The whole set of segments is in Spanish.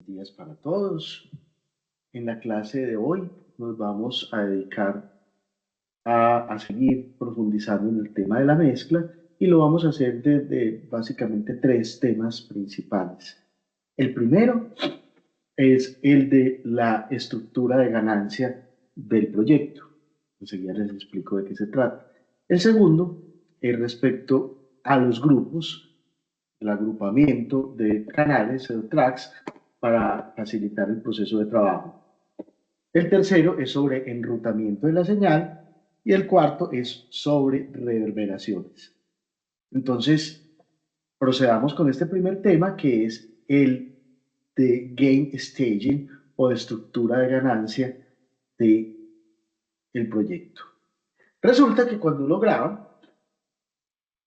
Días para todos. En la clase de hoy nos vamos a dedicar a seguir profundizando en el tema de la mezcla y lo vamos a hacer desde básicamente tres temas principales. El primero es el de la estructura de ganancia del proyecto. Enseguida les explico de qué se trata. El segundo es respecto a los grupos, el agrupamiento de canales o tracks para facilitar el proceso de trabajo. El tercero es sobre enrutamiento de la señal y el cuarto es sobre reverberaciones. Entonces, procedamos con este primer tema que es el de gain staging o de estructura de ganancia del proyecto. Resulta que cuando uno graba,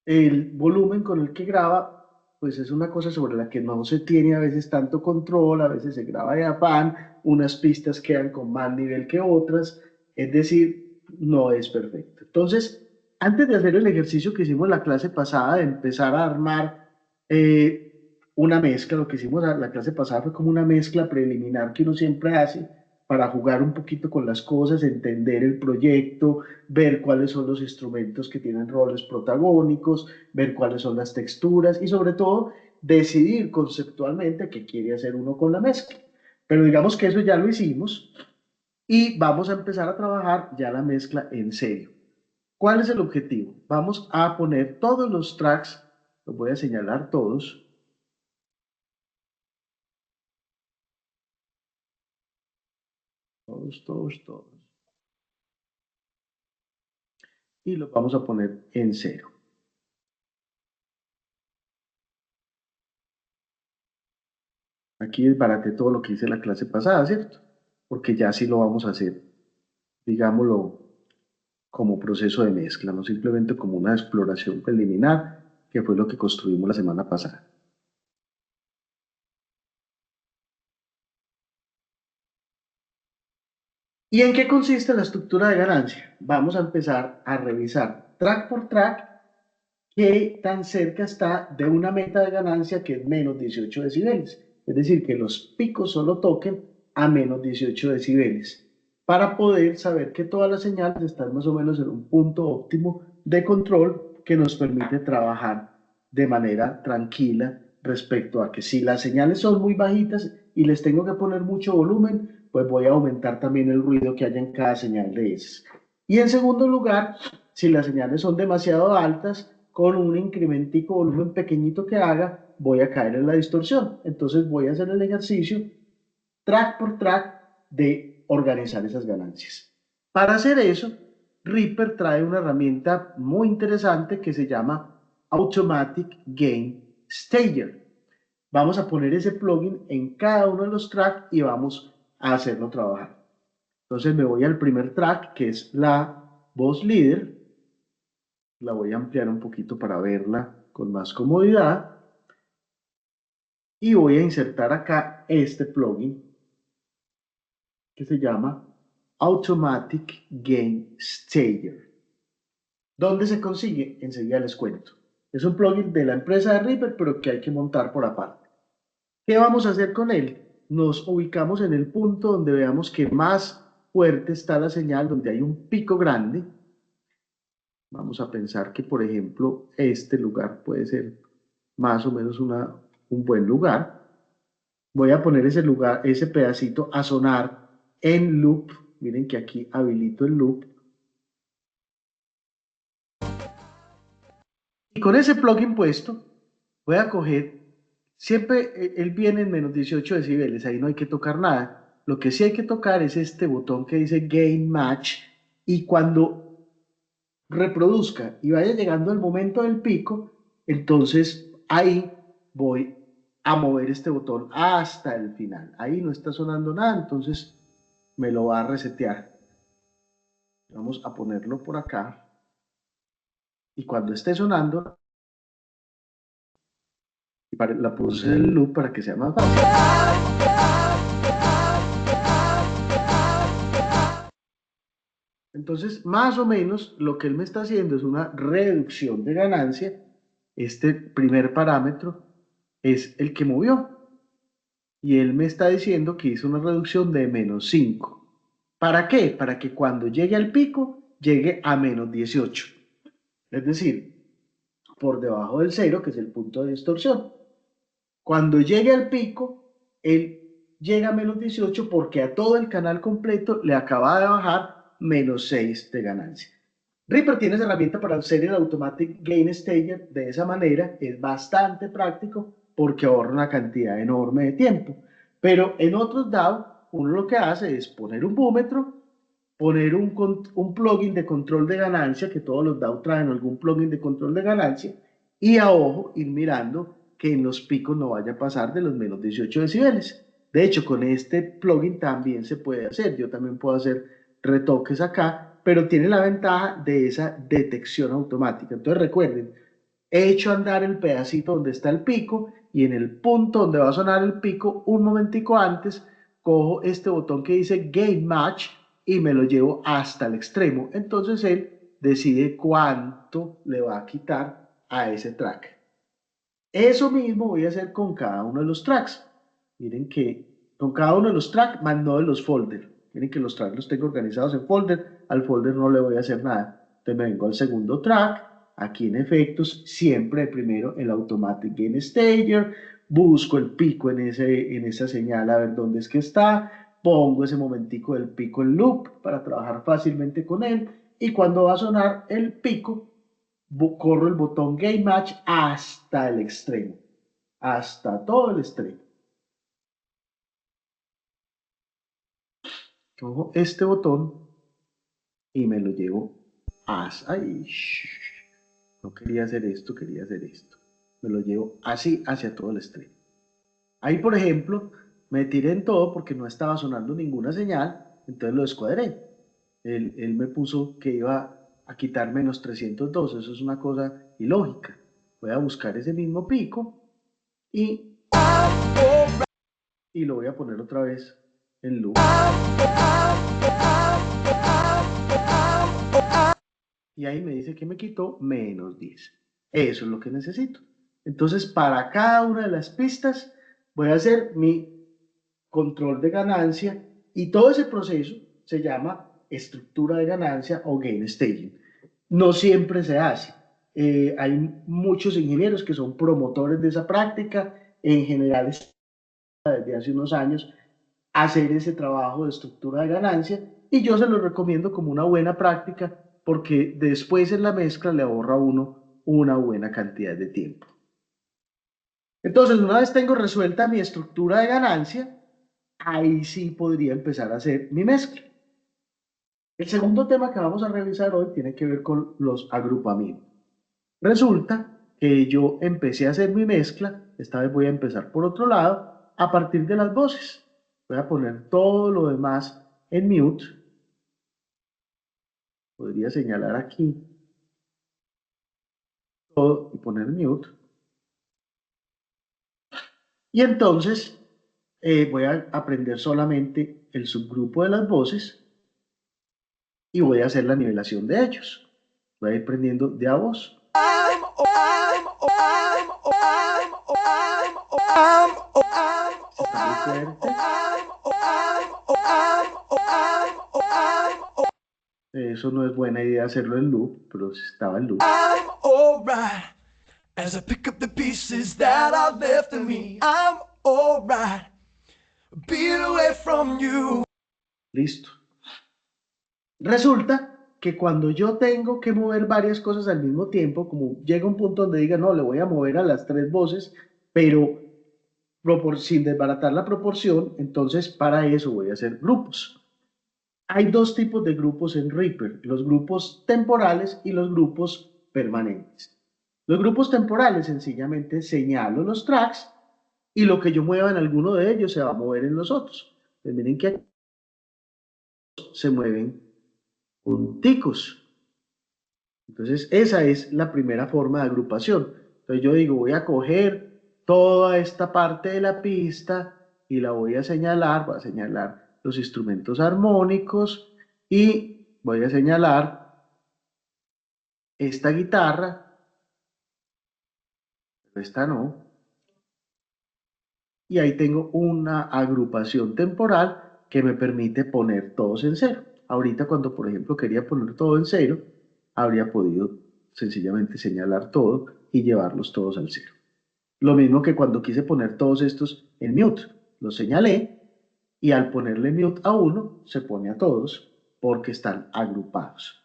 el volumen con el que graba pues es una cosa sobre la que no se tiene a veces tanto control, a veces se graba de afán, unas pistas quedan con más nivel que otras, es decir, no es perfecto. Entonces, antes de hacer el ejercicio que hicimos la clase pasada, de empezar a armar una mezcla, lo que hicimos la clase pasada fue como una mezcla preliminar que uno siempre hace para jugar un poquito con las cosas, entender el proyecto, ver cuáles son los instrumentos que tienen roles protagónicos, ver cuáles son las texturas y sobre todo decidir conceptualmente qué quiere hacer uno con la mezcla. Pero digamos que eso ya lo hicimos y vamos a empezar a trabajar ya la mezcla en serio. ¿Cuál es el objetivo? Vamos a poner todos los tracks, los voy a señalar todos, todos, y los vamos a poner en cero. Aquí desbaraté todo lo que hice en la clase pasada, ¿cierto? Porque ya sí lo vamos a hacer, digámoslo, como proceso de mezcla, no simplemente como una exploración preliminar, que fue lo que construimos la semana pasada. ¿Y en qué consiste la estructura de ganancia? Vamos a empezar a revisar track por track qué tan cerca está de una meta de ganancia que es menos 18 decibeles. Es decir, que los picos solo toquen a menos 18 decibeles para poder saber que todas las señales están más o menos en un punto óptimo de control que nos permite trabajar de manera tranquila respecto a que si las señales son muy bajitas y les tengo que poner mucho volumen, pues voy a aumentar también el ruido que haya en cada señal de esas. Y en segundo lugar, si las señales son demasiado altas, con un incrementico volumen pequeñito que haga, voy a caer en la distorsión. Entonces voy a hacer el ejercicio track por track de organizar esas ganancias. Para hacer eso, Reaper trae una herramienta muy interesante que se llama Automatic Gain Stager. Vamos a poner ese plugin en cada uno de los tracks y vamos a hacerlo trabajar. Entonces me voy al primer track, que es la voz líder. La voy a ampliar un poquito para verla con más comodidad. Y voy a insertar acá este plugin que se llama Automatic Gain Stager. ¿Dónde se consigue? Enseguida les cuento. Es un plugin de la empresa de Reaper, pero que hay que montar por aparte. ¿Qué vamos a hacer con él? Nos ubicamos en el punto donde veamos que más fuerte está la señal, donde hay un pico grande. Vamos a pensar que, por ejemplo, este lugar puede ser más o menos un buen lugar. Voy a poner ese lugar, ese pedacito a sonar en loop. Miren que aquí habilito el loop. Y con ese plugin puesto, voy a coger, siempre él viene en menos 18 decibeles, ahí no hay que tocar nada. Lo que sí hay que tocar es este botón que dice Gain Match y cuando reproduzca y vaya llegando el momento del pico, entonces ahí voy a mover este botón hasta el final. Ahí no está sonando nada, entonces me lo va a resetear. Vamos a ponerlo por acá y cuando esté sonando, la puse en el loop para que sea más fácil. Entonces, más o menos lo que él me está haciendo es una reducción de ganancia. Este primer parámetro es el que movió. y él me está diciendo que hizo una reducción de -5. ¿Para qué? Para que cuando llegue al pico, llegue a -18. Es decir, por debajo del cero, que es el punto de distorsión. Cuando llegue al pico, él llega a -18 porque a todo el canal completo le acaba de bajar -6 de ganancia. Reaper tiene esa herramienta para hacer el Automatic Gain Stager de esa manera, es bastante práctico porque ahorra una cantidad enorme de tiempo. Pero en otros DAO, uno lo que hace es poner un búmetro, poner un plugin de control de ganancia, que todos los DAO traen algún plugin de control de ganancia, y a ojo ir mirando que en los picos no vaya a pasar de los -18 decibeles. De hecho, con este plugin también se puede hacer. Yo también puedo hacer retoques acá, pero tiene la ventaja de esa detección automática. Entonces recuerden, he hecho andar el pedacito donde está el pico y en el punto donde va a sonar el pico, un momentico antes, cojo este botón que dice Gain Match y me lo llevo hasta el extremo. Entonces él decide cuánto le va a quitar a ese track. Eso mismo voy a hacer con cada uno de los tracks. Miren que con cada uno de los tracks, más no de los folders. Miren que los tracks los tengo organizados en folder. Al folder no le voy a hacer nada. Entonces me vengo al segundo track. Aquí en efectos, siempre primero el Automatic Gain Stager. Busco el pico en esa señal a ver dónde es que está. Pongo ese momentico del pico en loop para trabajar fácilmente con él. Y cuando va a sonar el pico, corro el botón Game Match hasta el extremo, hasta todo el extremo. Cojo este botón y me lo llevo hasta ahí. No quería hacer esto, quería hacer esto. Me lo llevo así hacia todo el extremo. Ahí, por ejemplo, me tiré en todo porque no estaba sonando ninguna señal, entonces lo descuadré. Él me puso que iba a quitar -302, eso es una cosa ilógica. Voy a buscar ese mismo pico y lo voy a poner otra vez en loop. Y ahí me dice que me quitó -10. Eso es lo que necesito. Entonces, para cada una de las pistas, voy a hacer mi control de ganancia y todo ese proceso se llama estructura de ganancia o gain staging. No siempre se hace. Hay muchos ingenieros que son promotores de esa práctica. En general, desde hace unos años, hacer ese trabajo de estructura de ganancia y yo se lo recomiendo como una buena práctica porque después en la mezcla le ahorra a uno una buena cantidad de tiempo. Entonces, una vez tengo resuelta mi estructura de ganancia, ahí sí podría empezar a hacer mi mezcla. El segundo tema que vamos a revisar hoy tiene que ver con los agrupamientos. Resulta que yo empecé a hacer mi mezcla, esta vez voy a empezar por otro lado, a partir de las voces. Voy a poner todo lo demás en mute. Podría señalar aquí todo y poner mute. Y entonces voy a aprender solamente el subgrupo de las voces y voy a hacer la nivelación de ellos. Voy a ir prendiendo de a voz. Está muy fuerte. Eso no es buena idea hacerlo en loop, pero estaba en loop. As I pick up the pieces that are left of me, I'm alright, being away from you. Listo. Resulta que cuando yo tengo que mover varias cosas al mismo tiempo, como llega un punto donde diga, no, le voy a mover a las tres voces, pero sin desbaratar la proporción, entonces para eso voy a hacer grupos. Hay dos tipos de grupos en Reaper, los grupos temporales y los grupos permanentes. Los grupos temporales sencillamente señalo los tracks y lo que yo mueva en alguno de ellos se va a mover en los otros. Pues miren que aquí se mueven punticos. Entonces esa es la primera forma de agrupación. Entonces yo digo, voy a coger toda esta parte de la pista y la voy a señalar los instrumentos armónicos y voy a señalar esta guitarra, pero esta no, y ahí tengo una agrupación temporal que me permite poner todos en cero. Ahorita cuando, por ejemplo, quería poner todo en cero, habría podido sencillamente señalar todo y llevarlos todos al cero. Lo mismo que cuando quise poner todos estos en mute. Los señalé y al ponerle mute a uno, se pone a todos porque están agrupados.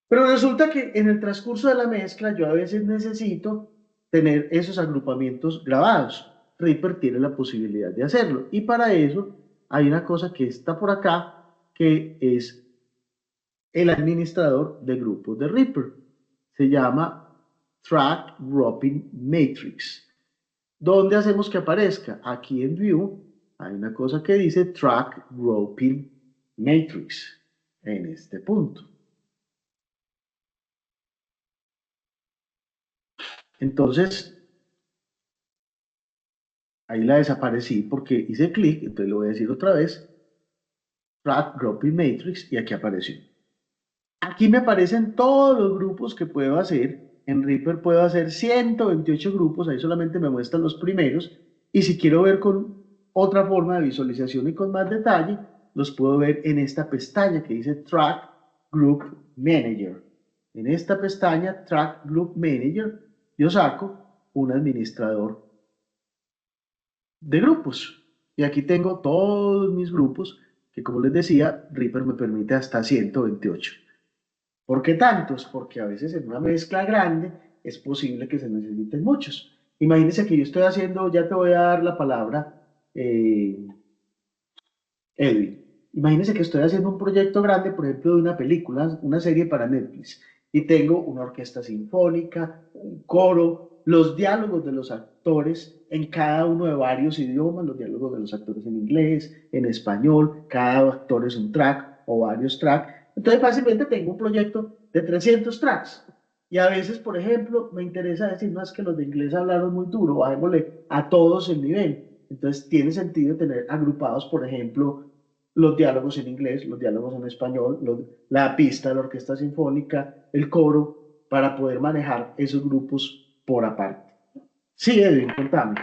Pero resulta que en el transcurso de la mezcla yo a veces necesito tener esos agrupamientos grabados. Reaper tiene la posibilidad de hacerlo. Y para eso hay una cosa que está por acá, que es el administrador de grupos de Reaper. Se llama Track Grouping Matrix. ¿Dónde hacemos que aparezca? Aquí en View hay una cosa que dice Track Grouping Matrix en este punto. Entonces, ahí la desaparecí porque hice clic, entonces lo voy a decir otra vez, Track Grouping Matrix, y aquí apareció. Aquí me aparecen todos los grupos que puedo hacer. En Reaper puedo hacer 128 grupos, ahí solamente me muestran los primeros. Y si quiero ver con otra forma de visualización y con más detalle, los puedo ver en esta pestaña que dice Track Group Manager. En esta pestaña, Track Group Manager, yo saco un administrador de grupos. Y aquí tengo todos mis grupos, que como les decía, Reaper me permite hasta 128. ¿Por qué tantos? Porque a veces en una mezcla grande es posible que se necesiten muchos. Imagínense que yo estoy haciendo, ya te voy a dar la palabra, Edwin. Imagínense que estoy haciendo un proyecto grande, por ejemplo, de una película, una serie para Netflix, y tengo una orquesta sinfónica, un coro, los diálogos de los actores en cada uno de varios idiomas, los diálogos de los actores en inglés, en español, cada actor es un track o varios tracks. Entonces, fácilmente tengo un proyecto de 300 tracks. Y a veces, por ejemplo, me interesa decir, no es que los de inglés hablaron muy duro, bajémosle a todos el nivel. Entonces, tiene sentido tener agrupados, por ejemplo, los diálogos en inglés, los diálogos en español, la pista de la orquesta sinfónica, el coro, para poder manejar esos grupos por aparte. Sí, Edwin, contame.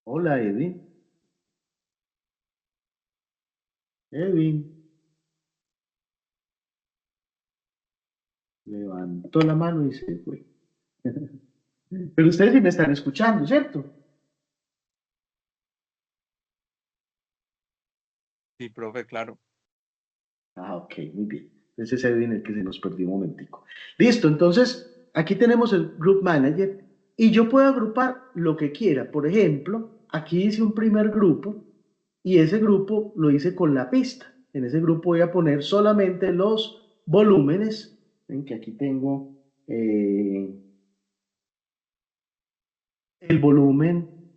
Hola, Edwin. Edwin, levantó la mano y se fue. Pero ustedes sí me están escuchando, ¿cierto? Sí, profe, claro. Ah, ok, muy bien. Ese es Edwin el que se nos perdió un momentico. Listo, entonces aquí tenemos el Group Manager y yo puedo agrupar lo que quiera. Por ejemplo, aquí hice un primer grupo y ese grupo lo hice con la pista. En ese grupo voy a poner solamente los volúmenes. Ven que aquí tengo el volumen.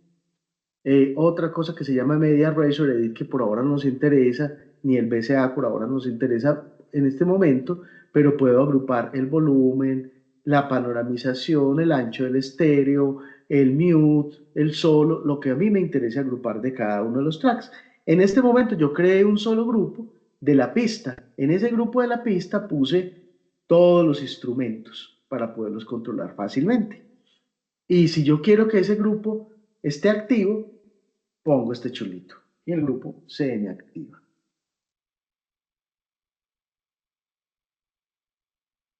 Otra cosa que se llama Media Razor Edit, que por ahora no nos interesa, ni el BCA por ahora nos interesa en este momento, pero puedo agrupar el volumen, la panoramización, el ancho del estéreo, el mute, el solo, lo que a mí me interesa agrupar de cada uno de los tracks. En este momento yo creé un solo grupo de la pista. En ese grupo de la pista puse todos los instrumentos para poderlos controlar fácilmente. Y si yo quiero que ese grupo esté activo, pongo este chulito y el grupo se me activa.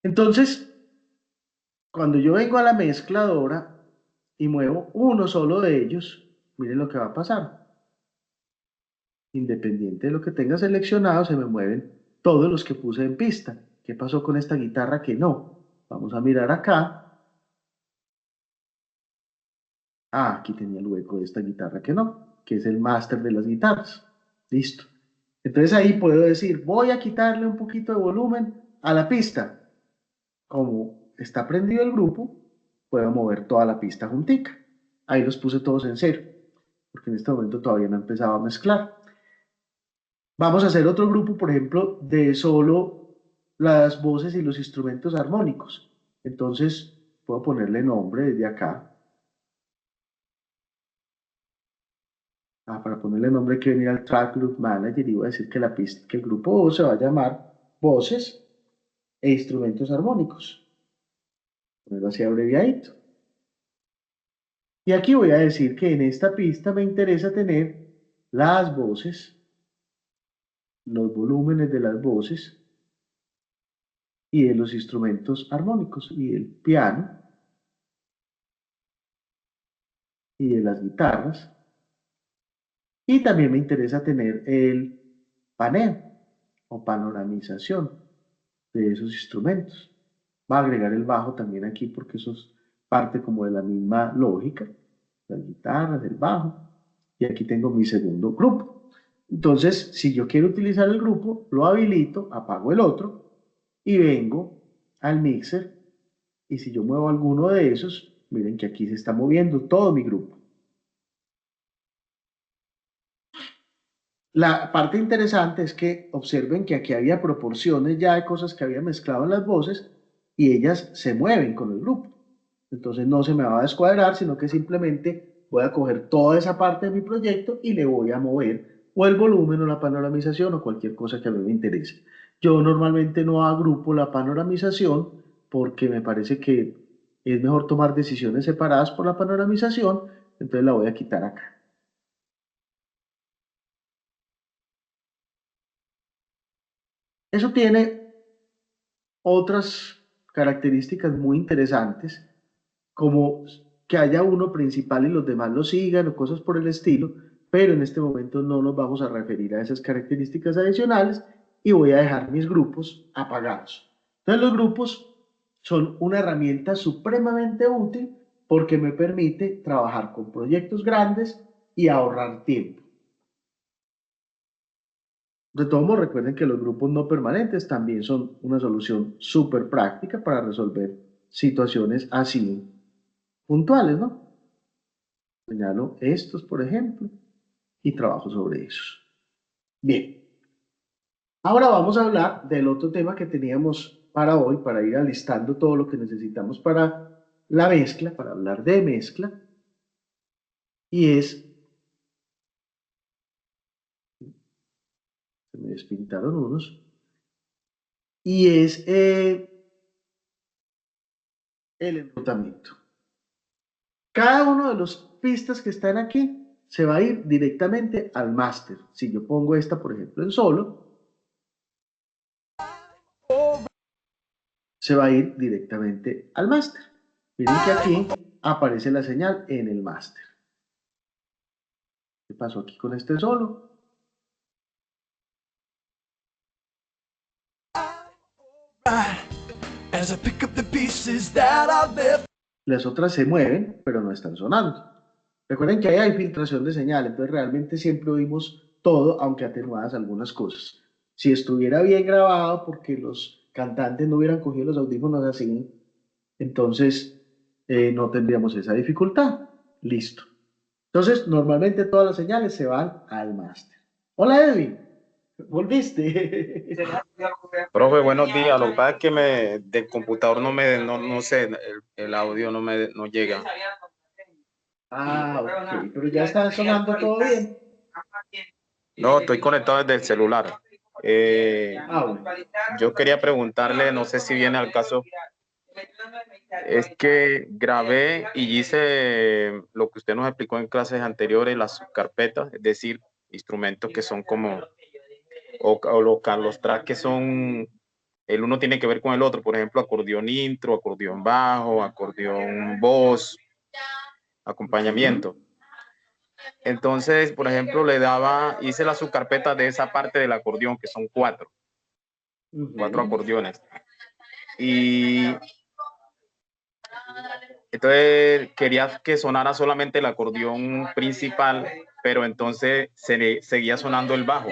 Entonces, cuando yo vengo a la mezcladora y muevo uno solo de ellos, miren lo que va a pasar. Independiente de lo que tenga seleccionado, se me mueven todos los que puse en pista. ¿Qué pasó con esta guitarra que no? Vamos a mirar acá. Ah, aquí tenía el hueco de esta guitarra que no, que es el máster de las guitarras. Listo. Entonces ahí puedo decir, voy a quitarle un poquito de volumen a la pista. Como está prendido el grupo, puedo mover toda la pista juntica. Ahí los puse todos en cero, porque en este momento todavía no empezaba a mezclar. Vamos a hacer otro grupo, por ejemplo, de solo las voces y los instrumentos armónicos. Entonces, puedo ponerle nombre desde acá. Para ponerle nombre hay que venir al Track Group Manager y voy a decir que, la pista, que el grupo se va a llamar Voces. e instrumentos armónicos. Ponerlo así abreviadito. Y aquí voy a decir que en esta pista me interesa tener las voces, los volúmenes de las voces y de los instrumentos armónicos y del piano y de las guitarras. Y también me interesa tener el paneo o panoramización de esos instrumentos. Va a agregar el bajo también aquí porque eso es parte como de la misma lógica, las guitarras, el bajo. Y aquí tengo mi segundo grupo. Entonces, si yo quiero utilizar el grupo, lo habilito, apago el otro y vengo al mixer. Y si yo muevo alguno de esos, miren que aquí se está moviendo todo mi grupo. La parte interesante es que observen que aquí había proporciones ya de cosas que había mezclado en las voces y ellas se mueven con el grupo. Entonces no se me va a descuadrar, sino que simplemente voy a coger toda esa parte de mi proyecto y le voy a mover o el volumen o la panoramización o cualquier cosa que a mí me interese. Yo normalmente no agrupo la panoramización porque me parece que es mejor tomar decisiones separadas por la panoramización, entonces la voy a quitar acá. Eso tiene otras características muy interesantes, como que haya uno principal y los demás lo sigan o cosas por el estilo, pero en este momento no nos vamos a referir a esas características adicionales y voy a dejar mis grupos apagados. Entonces los grupos son una herramienta supremamente útil porque me permite trabajar con proyectos grandes y ahorrar tiempo. De todos modos, recuerden que los grupos no permanentes también son una solución súper práctica para resolver situaciones así puntuales, ¿no? Señalo estos, por ejemplo, y trabajo sobre esos. Bien, ahora vamos a hablar del otro tema que teníamos para hoy, para ir alistando todo lo que necesitamos para la mezcla, para hablar de mezcla, y es, se me despintaron unos, y es el enrutamiento. Cada uno de las pistas que están aquí se va a ir directamente al máster. Si yo pongo esta, por ejemplo, en solo, se va a ir directamente al máster. Miren que aquí aparece la señal en el máster. ¿Qué pasó aquí con este solo? Las otras se mueven, pero no están sonando. Recuerden que ahí hay filtración de señal, entonces realmente siempre oímos todo, aunque atenuadas algunas cosas. Si estuviera bien grabado, porque los cantantes no hubieran cogido los audífonos así, entonces no tendríamos esa dificultad. Listo. Entonces, normalmente todas las señales se van al máster. Hola, Edwin. ¿Volviste? Profe, buenos días. Lo que pasa es que del computador no sé, el audio no llega. Ah, ok, pero ya está sonando todo bien. No, estoy conectado desde el celular. Bueno. Yo quería preguntarle, no sé si viene al caso, es que grabé y hice lo que usted nos explicó en clases anteriores, las subcarpetas, es decir, instrumentos que son como, los tracks que son, el uno tiene que ver con el otro, por ejemplo, acordeón intro, acordeón bajo, acordeón voz, acompañamiento. Entonces, por ejemplo, hice la subcarpeta de esa parte del acordeón, que son cuatro acordeones. Y entonces quería que sonara solamente el acordeón principal, pero entonces seguía sonando el bajo.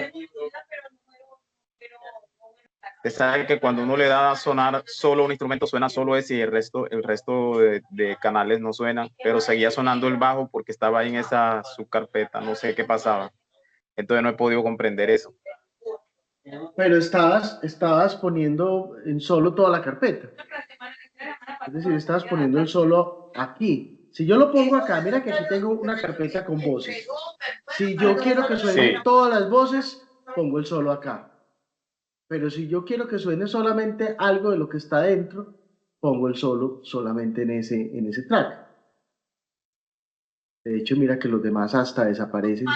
Usted sabe que cuando uno le da a sonar solo un instrumento, suena solo ese y el resto de canales no suenan, pero seguía sonando el bajo porque estaba ahí en esa subcarpeta, no sé qué pasaba. Entonces no he podido comprender eso. Pero estabas poniendo en solo toda la carpeta. Es decir, estabas poniendo el solo aquí. Si yo lo pongo acá, mira que aquí tengo una carpeta con voces. Si yo quiero que suenen todas las voces, pongo el solo acá. Pero si yo quiero que suene solamente algo de lo que está dentro, pongo el solo solamente en ese track. De hecho, mira que los demás hasta desaparecen,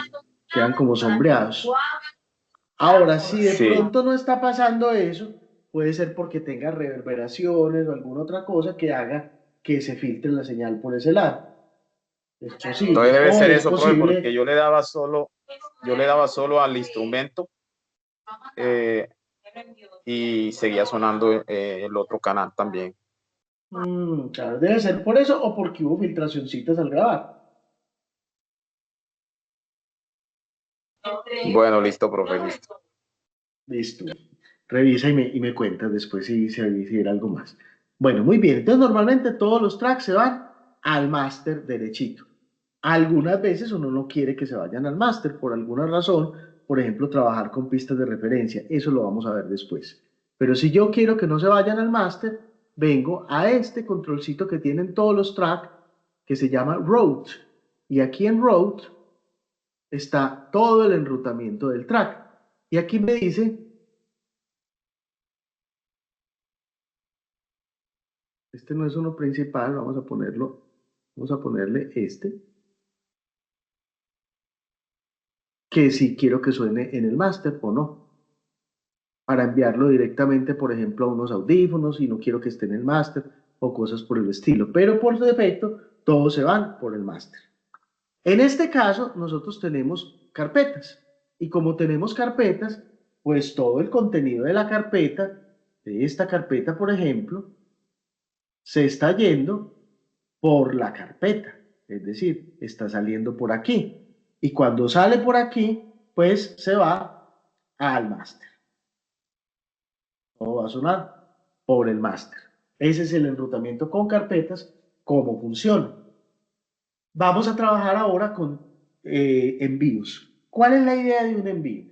quedan como sombreados. Ahora, si de Sí. pronto no está pasando eso, puede ser porque tenga reverberaciones o alguna otra cosa que haga que se filtre la señal por ese lado. Es posible. Entonces debe O ser es eso, profe, posible. porque yo le daba solo al instrumento y seguía sonando el otro canal también. Claro, debe ser por eso o porque hubo filtracioncitas al grabar. Bueno, listo, profe, listo. Listo. Revisa y me cuentas después si era algo más. Bueno, muy bien. Entonces, normalmente todos los tracks se van al máster derechito. Algunas veces uno no quiere que se vayan al máster por alguna razón, por ejemplo, trabajar con pistas de referencia. Eso lo vamos a ver después. Pero si yo quiero que no se vayan al máster, vengo a este controlcito que tienen todos los tracks, que se llama Route. Y aquí en Route está todo el enrutamiento del track. Y aquí me dice, este no es uno principal, vamos a ponerle este, que si quiero que suene en el máster o no, para enviarlo directamente, por ejemplo, a unos audífonos y no quiero que esté en el máster o cosas por el estilo, pero por defecto todos se van por el máster. En este caso, nosotros tenemos carpetas y como tenemos carpetas, pues todo el contenido de la carpeta, de esta carpeta, por ejemplo, se está yendo por la carpeta, es decir, está saliendo por aquí. Y cuando sale por aquí, pues se va al máster. Todo va a sonar por el máster. Ese es el enrutamiento con carpetas, cómo funciona. Vamos a trabajar ahora con envíos. ¿Cuál es la idea de un envío?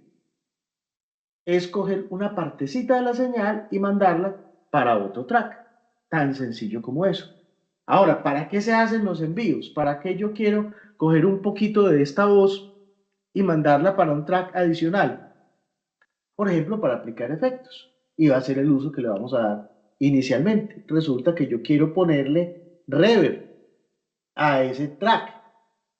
Es coger una partecita de la señal y mandarla para otro track. Tan sencillo como eso. Ahora, ¿para qué se hacen los envíos? ¿Para qué yo quiero coger un poquito de esta voz y mandarla para un track adicional? Por ejemplo, para aplicar efectos. Y va a ser el uso que le vamos a dar inicialmente. Resulta que yo quiero ponerle reverb a ese track.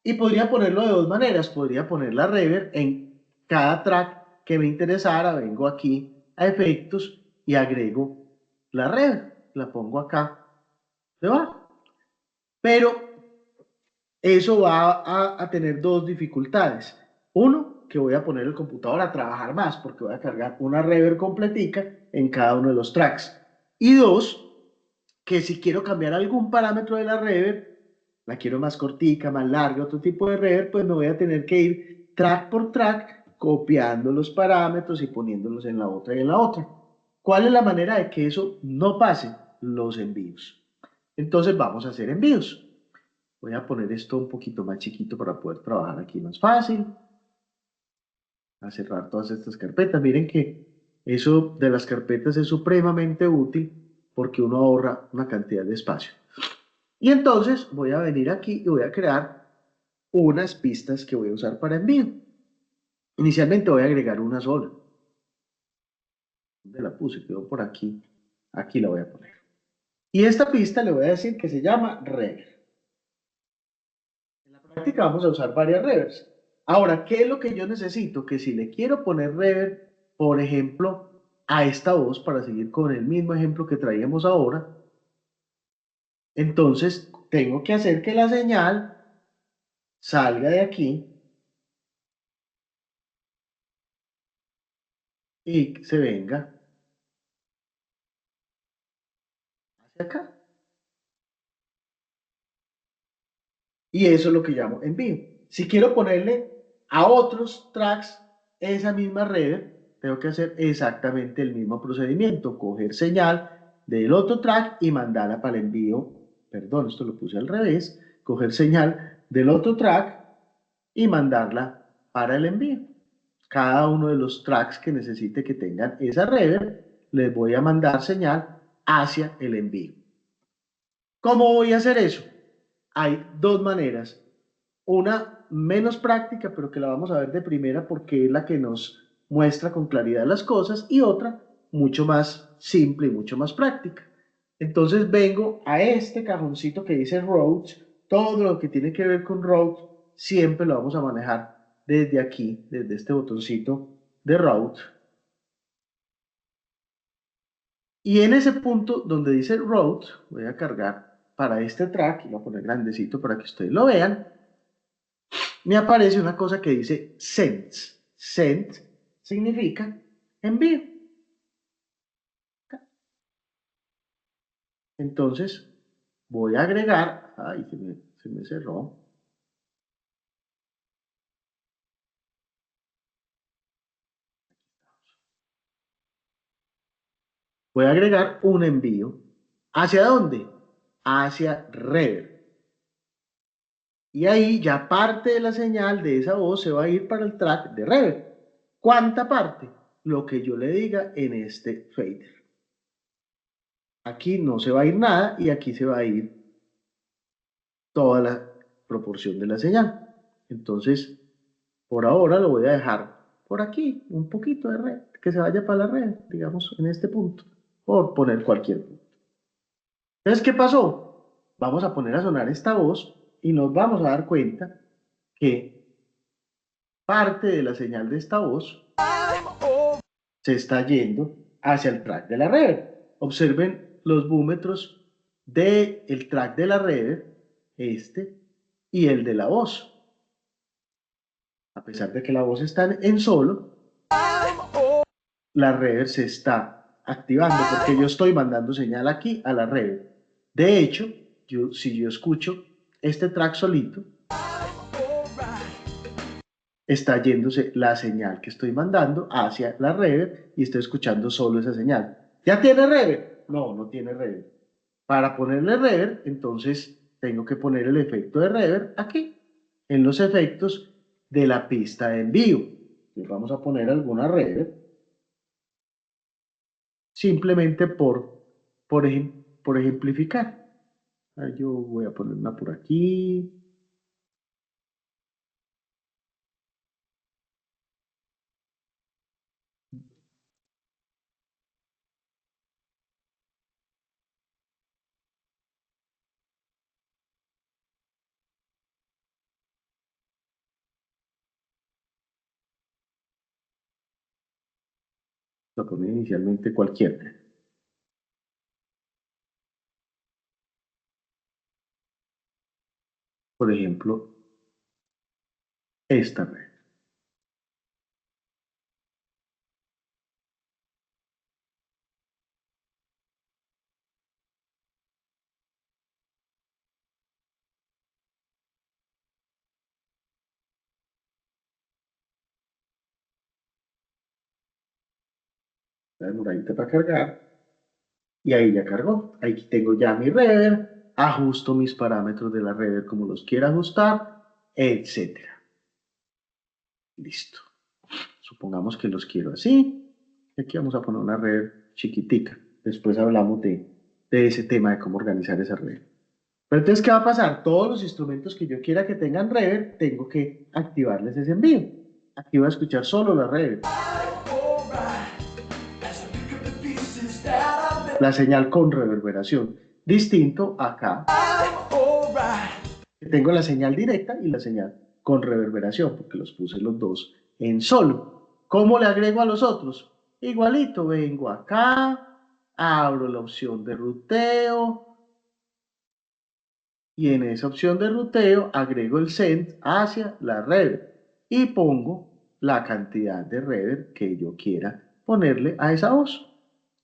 Y podría ponerlo de dos maneras. Podría poner la reverb en cada track que me interesara. Vengo aquí a efectos y agrego la reverb. La pongo acá debajo. Pero eso va a tener dos dificultades. Uno, que voy a poner el computador a trabajar más porque voy a cargar una reverb completica en cada uno de los tracks. Y dos, que si quiero cambiar algún parámetro de la reverb, la quiero más cortica, más larga, otro tipo de reverb, pues me voy a tener que ir track por track copiando los parámetros y poniéndolos en la otra y en la otra. ¿Cuál es la manera de que eso no pase? Los envíos. Entonces vamos a hacer envíos. Voy a poner esto un poquito más chiquito para poder trabajar aquí más fácil. A cerrar todas estas carpetas. Miren que eso de las carpetas es supremamente útil porque uno ahorra una cantidad de espacio. Y entonces voy a venir aquí y voy a crear unas pistas que voy a usar para envío. Inicialmente voy a agregar una sola. ¿Dónde la puse? Quedó por aquí. Aquí la voy a poner. Y esta pista le voy a decir que se llama reverb. En la práctica vamos a usar varias reverbs. Ahora, ¿qué es lo que yo necesito? Que si le quiero poner reverb, por ejemplo, a esta voz, para seguir con el mismo ejemplo que traíamos ahora, entonces tengo que hacer que la señal salga de aquí y se venga hacia acá. Y eso es lo que llamo envío. Si quiero ponerle a otros tracks esa misma reverb, tengo que hacer exactamente el mismo procedimiento. Coger señal del otro track y mandarla para el envío. Perdón, esto lo puse al revés. Coger señal del otro track y mandarla para el envío. Cada uno de los tracks que necesite que tengan esa reverb, les voy a mandar señal hacia el envío. ¿Cómo voy a hacer eso? Hay dos maneras. Una menos práctica, pero que la vamos a ver de primera porque es la que nos muestra con claridad las cosas, y otra mucho más simple y mucho más práctica. Entonces vengo a este cajoncito que dice Routes, todo lo que tiene que ver con Routes, siempre lo vamos a manejar desde aquí, desde este botoncito de Route. Y en ese punto donde dice Route, voy a cargar para este track, y lo voy a poner grandecito para que ustedes lo vean, me aparece una cosa que dice Send. Send significa envío. Entonces, voy a agregar, ay, se me cerró. Voy a agregar un envío. ¿Hacia dónde? Hacia Rever. Y ahí ya parte de la señal de esa voz se va a ir para el track de Rever. ¿Cuánta parte? Lo que yo le diga en este fader. Aquí no se va a ir nada y aquí se va a ir toda la proporción de la señal. Entonces, por ahora lo voy a dejar por aquí, un poquito de red, que se vaya para la red, digamos, en este punto, por poner cualquier punto. Entonces, ¿qué pasó? Vamos a poner a sonar esta voz y nos vamos a dar cuenta que parte de la señal de esta voz se está yendo hacia el track de la reverb. Observen los búmetros del track de la reverb, este, y el de la voz. A pesar de que la voz está en solo, la reverb se está activando porque yo estoy mandando señal aquí a la reverb. De hecho, si yo escucho este track solito, está yéndose la señal que estoy mandando hacia la reverb y estoy escuchando solo esa señal. ¿Ya tiene reverb? No, no tiene reverb. Para ponerle reverb, entonces tengo que poner el efecto de reverb aquí, en los efectos de la pista de envío. Entonces vamos a poner alguna reverb, simplemente por ejemplificar. Yo voy a poner una por aquí. Voy a poner inicialmente cualquiera. Por ejemplo, esta red. La demoradita para cargar. Y ahí ya cargó. Ahí tengo ya mi reverb. Ajusto mis parámetros de la reverb como los quiera ajustar, etc. Listo. Supongamos que los quiero así. Aquí vamos a poner una reverb chiquitica. Después hablamos de ese tema de cómo organizar esa reverb. Pero entonces, ¿qué va a pasar? Todos los instrumentos que yo quiera que tengan reverb, tengo que activarles ese envío. Aquí voy a escuchar solo la reverb. La señal con reverberación. Distinto acá. Tengo la señal directa y la señal con reverberación, porque los puse los dos en solo. ¿Cómo le agrego a los otros? Igualito, vengo acá, abro la opción de ruteo, y en esa opción de ruteo agrego el send hacia la reverb y pongo la cantidad de reverb que yo quiera ponerle a esa voz.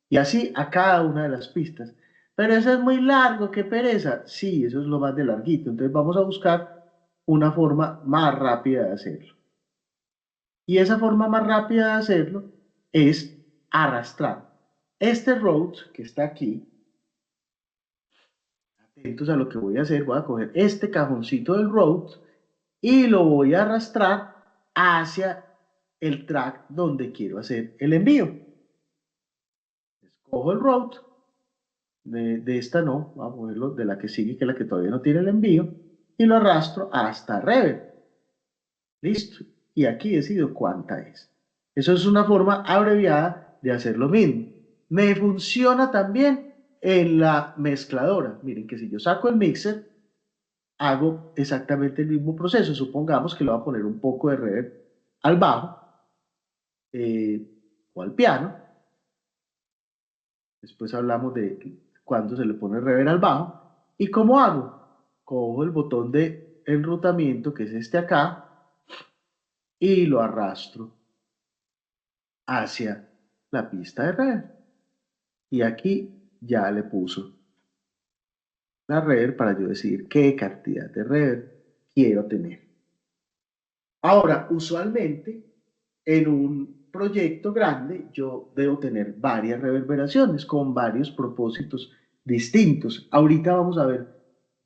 Y así a cada una de las pistas. Pero eso es muy largo, qué pereza. Sí, eso es lo más de larguito. Entonces vamos a buscar una forma más rápida de hacerlo. Y esa forma más rápida de hacerlo es arrastrar este route que está aquí. Atentos a lo que voy a hacer. Voy a coger este cajoncito del route y lo voy a arrastrar hacia el track donde quiero hacer el envío. Cojo el route. De esta no, vamos a moverlo de la que sigue, que es la que todavía no tiene el envío, y lo arrastro hasta reverb. Listo. Y aquí decido cuánta es. Eso es una forma abreviada de hacer lo mismo. me funciona también en la mezcladora. Miren que si yo saco el mixer, hago exactamente el mismo proceso. Supongamos que le voy a poner un poco de reverb al bajo o al piano. Después hablamos de cuándo se le pone reverb al bajo. ¿Y cómo hago? Cojo el botón de enrutamiento, que es este acá, y lo arrastro hacia la pista de reverb. Y aquí ya le puso la reverb para yo decidir qué cantidad de reverb quiero tener. Ahora, usualmente, en un proyecto grande, yo debo tener varias reverberaciones con varios propósitos distintos. Ahorita vamos a ver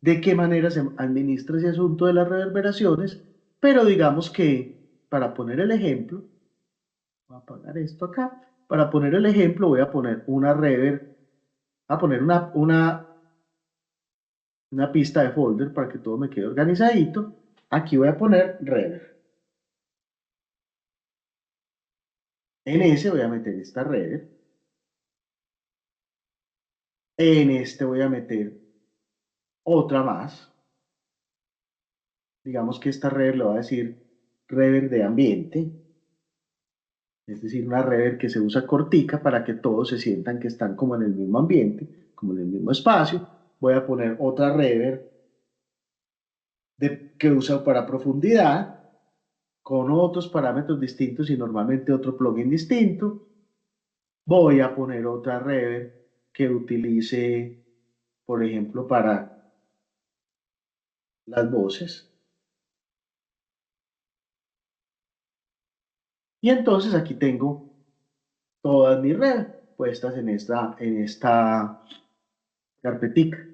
de qué manera se administra ese asunto de las reverberaciones, pero digamos que para poner el ejemplo, voy a apagar esto acá, para poner el ejemplo voy a poner una reverb, a poner una pista de folder para que todo me quede organizadito. Aquí voy a poner reverb. En ese voy a meter esta reverb. En este voy a meter otra más. Digamos que esta reverb le va a decir reverb de ambiente. Es decir, una reverb que se usa cortica para que todos se sientan que están como en el mismo ambiente, como en el mismo espacio. Voy a poner otra reverb que uso para profundidad, con otros parámetros distintos y normalmente otro plugin distinto. Voy a poner otra reverb que utilice, por ejemplo, para las voces. Y entonces aquí tengo todas mis reverbs puestas en esta carpetica.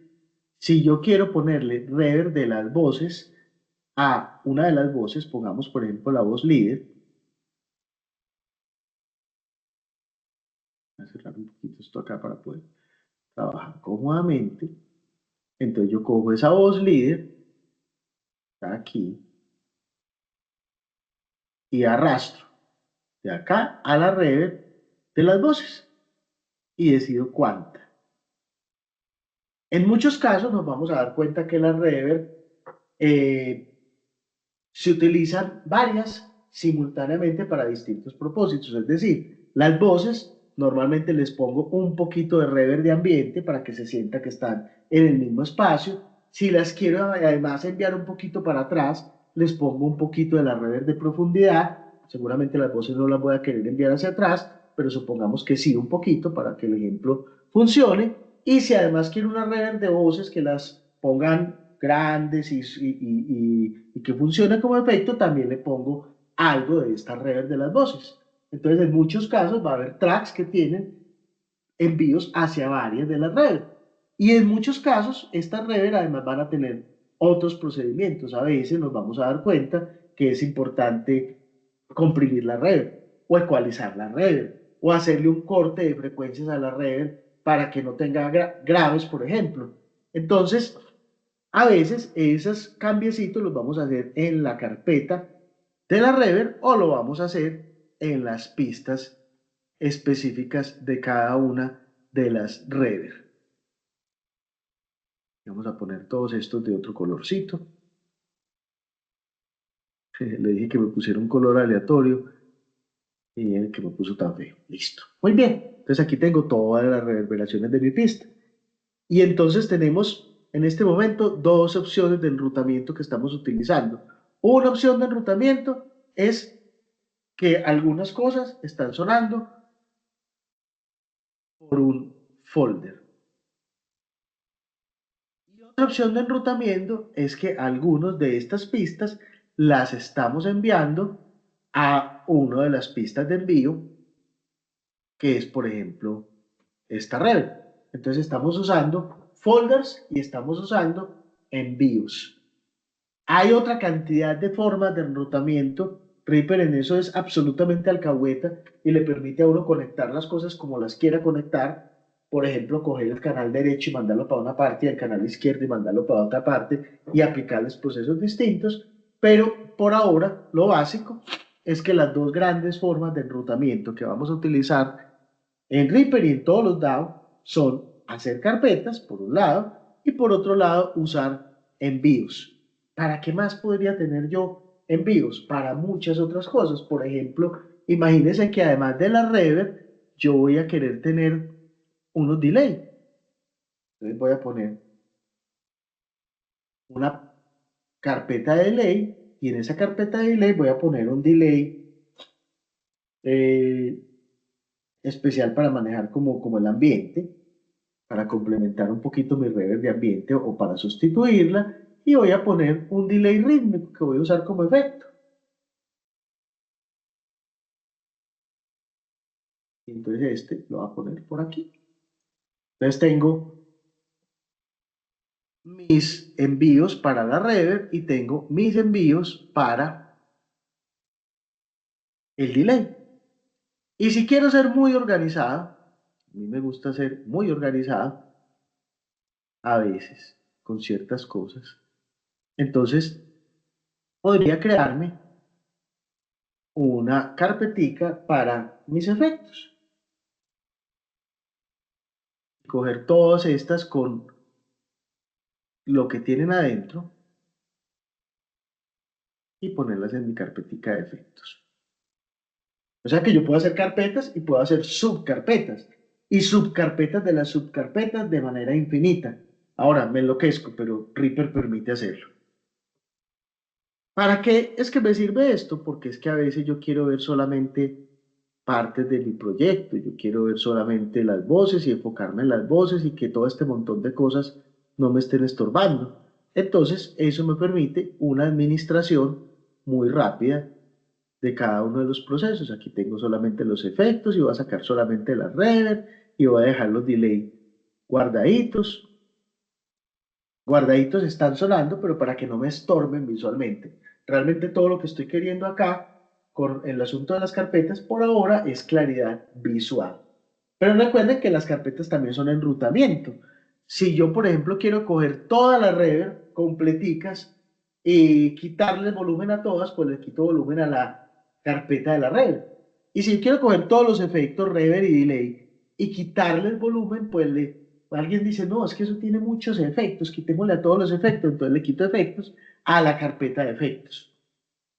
Si yo quiero ponerle reverb de las voces a una de las voces, pongamos por ejemplo la voz líder. Voy a cerrar un poquito esto acá para poder trabajar cómodamente. Entonces yo cojo esa voz líder, está aquí, y arrastro de acá a la reverb de las voces y decido cuánta. En muchos casos nos vamos a dar cuenta que la reverb se utilizan varias simultáneamente para distintos propósitos. Es decir, las voces normalmente les pongo un poquito de reverb de ambiente para que se sienta que están en el mismo espacio. Si las quiero además enviar un poquito para atrás, les pongo un poquito de la reverb de profundidad. Seguramente las voces no las voy a querer enviar hacia atrás, pero supongamos que sí un poquito para que el ejemplo funcione. Y si además quiero una reverb de voces que las pongan grandes y que funcione como efecto, también le pongo algo de esta reverb de las voces. Entonces, en muchos casos va a haber tracks que tienen envíos hacia varias de las reverb. Y en muchos casos, estas reverb además van a tener otros procedimientos. A veces nos vamos a dar cuenta que es importante comprimir la reverb o ecualizar la reverb o hacerle un corte de frecuencias a la reverb para que no tenga graves, por ejemplo. Entonces, a veces esos cambiecitos los vamos a hacer en la carpeta de la reverb o lo vamos a hacer en las pistas específicas de cada una de las reverb. Vamos a poner todos estos de otro colorcito. Le dije que me pusiera un color aleatorio y el que me puso tan feo. Listo. Muy bien. Entonces aquí tengo todas las reverberaciones de mi pista. Y entonces tenemos en este momento dos opciones de enrutamiento que estamos utilizando. Una opción de enrutamiento es que algunas cosas están sonando por un folder. Y otra opción de enrutamiento es que algunas de estas pistas las estamos enviando a una de las pistas de envío, que es, por ejemplo, esta red. Entonces estamos usando folders y estamos usando envíos. Hay otra cantidad de formas de enrutamiento. Reaper en eso es absolutamente alcahueta y le permite a uno conectar las cosas como las quiera conectar. Por ejemplo, coger el canal derecho y mandarlo para una parte y el canal izquierdo y mandarlo para otra parte y aplicarles procesos distintos. Pero por ahora, lo básico es que las dos grandes formas de enrutamiento que vamos a utilizar en Reaper y en todos los DAO son hacer carpetas, por un lado, y por otro lado, usar envíos. ¿Para qué más podría tener yo envíos? Para muchas otras cosas. Por ejemplo, imagínense que además de la reverb, yo voy a querer tener unos delay. Entonces voy a poner una carpeta de delay y en esa carpeta de delay voy a poner un delay especial para manejar como el ambiente, para complementar un poquito mi reverb de ambiente o para sustituirla, y voy a poner un delay rítmico que voy a usar como efecto. Y entonces este lo voy a poner por aquí. Entonces tengo mis envíos para la reverb y tengo mis envíos para el delay. Y si quiero ser muy organizado, a mí me gusta ser muy organizado a veces con ciertas cosas. Entonces, podría crearme una carpetica para mis efectos. Coger todas estas con lo que tienen adentro y ponerlas en mi carpetica de efectos. O sea que yo puedo hacer carpetas y puedo hacer subcarpetas. Y subcarpetas de las subcarpetas de manera infinita. Ahora me enloquezco, pero Reaper permite hacerlo. ¿Para qué es que me sirve esto? Porque es que a veces yo quiero ver solamente partes de mi proyecto, yo quiero ver solamente las voces y enfocarme en las voces y que todo este montón de cosas no me estén estorbando. Entonces, eso me permite una administración muy rápida de cada uno de los procesos. Aquí tengo solamente los efectos y voy a sacar solamente las reverb y voy a dejar los delay guardaditos. Guardaditos están sonando, pero para que no me estorben visualmente. Realmente todo lo que estoy queriendo acá con el asunto de las carpetas por ahora es claridad visual. Pero recuerden que las carpetas también son enrutamiento. Si yo, por ejemplo, quiero coger todas las reverb completicas y quitarle volumen a todas, pues le quito volumen a la carpeta de la reverb. Y si yo quiero coger todos los efectos reverb y delay y quitarle el volumen, pues alguien dice, no, es que eso tiene muchos efectos, quitémosle a todos los efectos, entonces le quito efectos a la carpeta de efectos.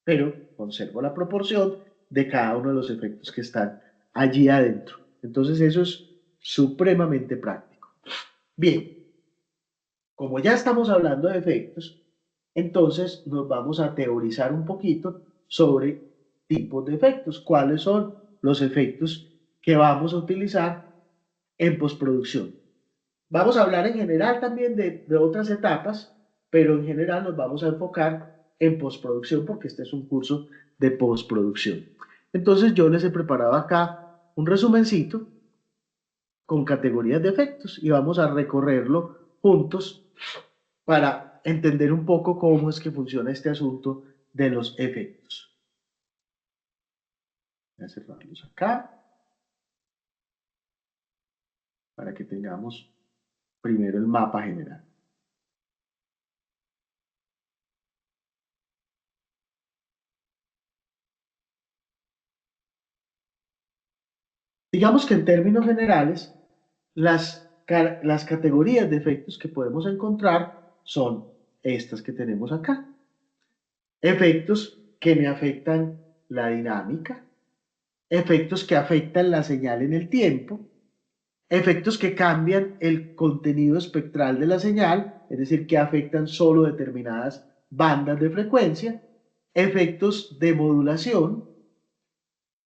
Pero conservo la proporción de cada uno de los efectos que están allí adentro. Entonces eso es supremamente práctico. Bien, como ya estamos hablando de efectos, entonces nos vamos a teorizar un poquito sobre tipos de efectos. ¿Cuáles son los efectos que vamos a utilizar en postproducción? Vamos a hablar en general también de otras etapas, pero en general nos vamos a enfocar en postproducción porque este es un curso de postproducción. Entonces yo les he preparado acá un resumencito con categorías de efectos y vamos a recorrerlo juntos para entender un poco cómo es que funciona este asunto de los efectos. Voy a cerrarlos acá para que tengamos primero el mapa general. Digamos que en términos generales, las categorías de efectos que podemos encontrar son estas que tenemos acá. Efectos que me afectan la dinámica, efectos que afectan la señal en el tiempo, efectos que cambian el contenido espectral de la señal, es decir, que afectan solo determinadas bandas de frecuencia, efectos de modulación,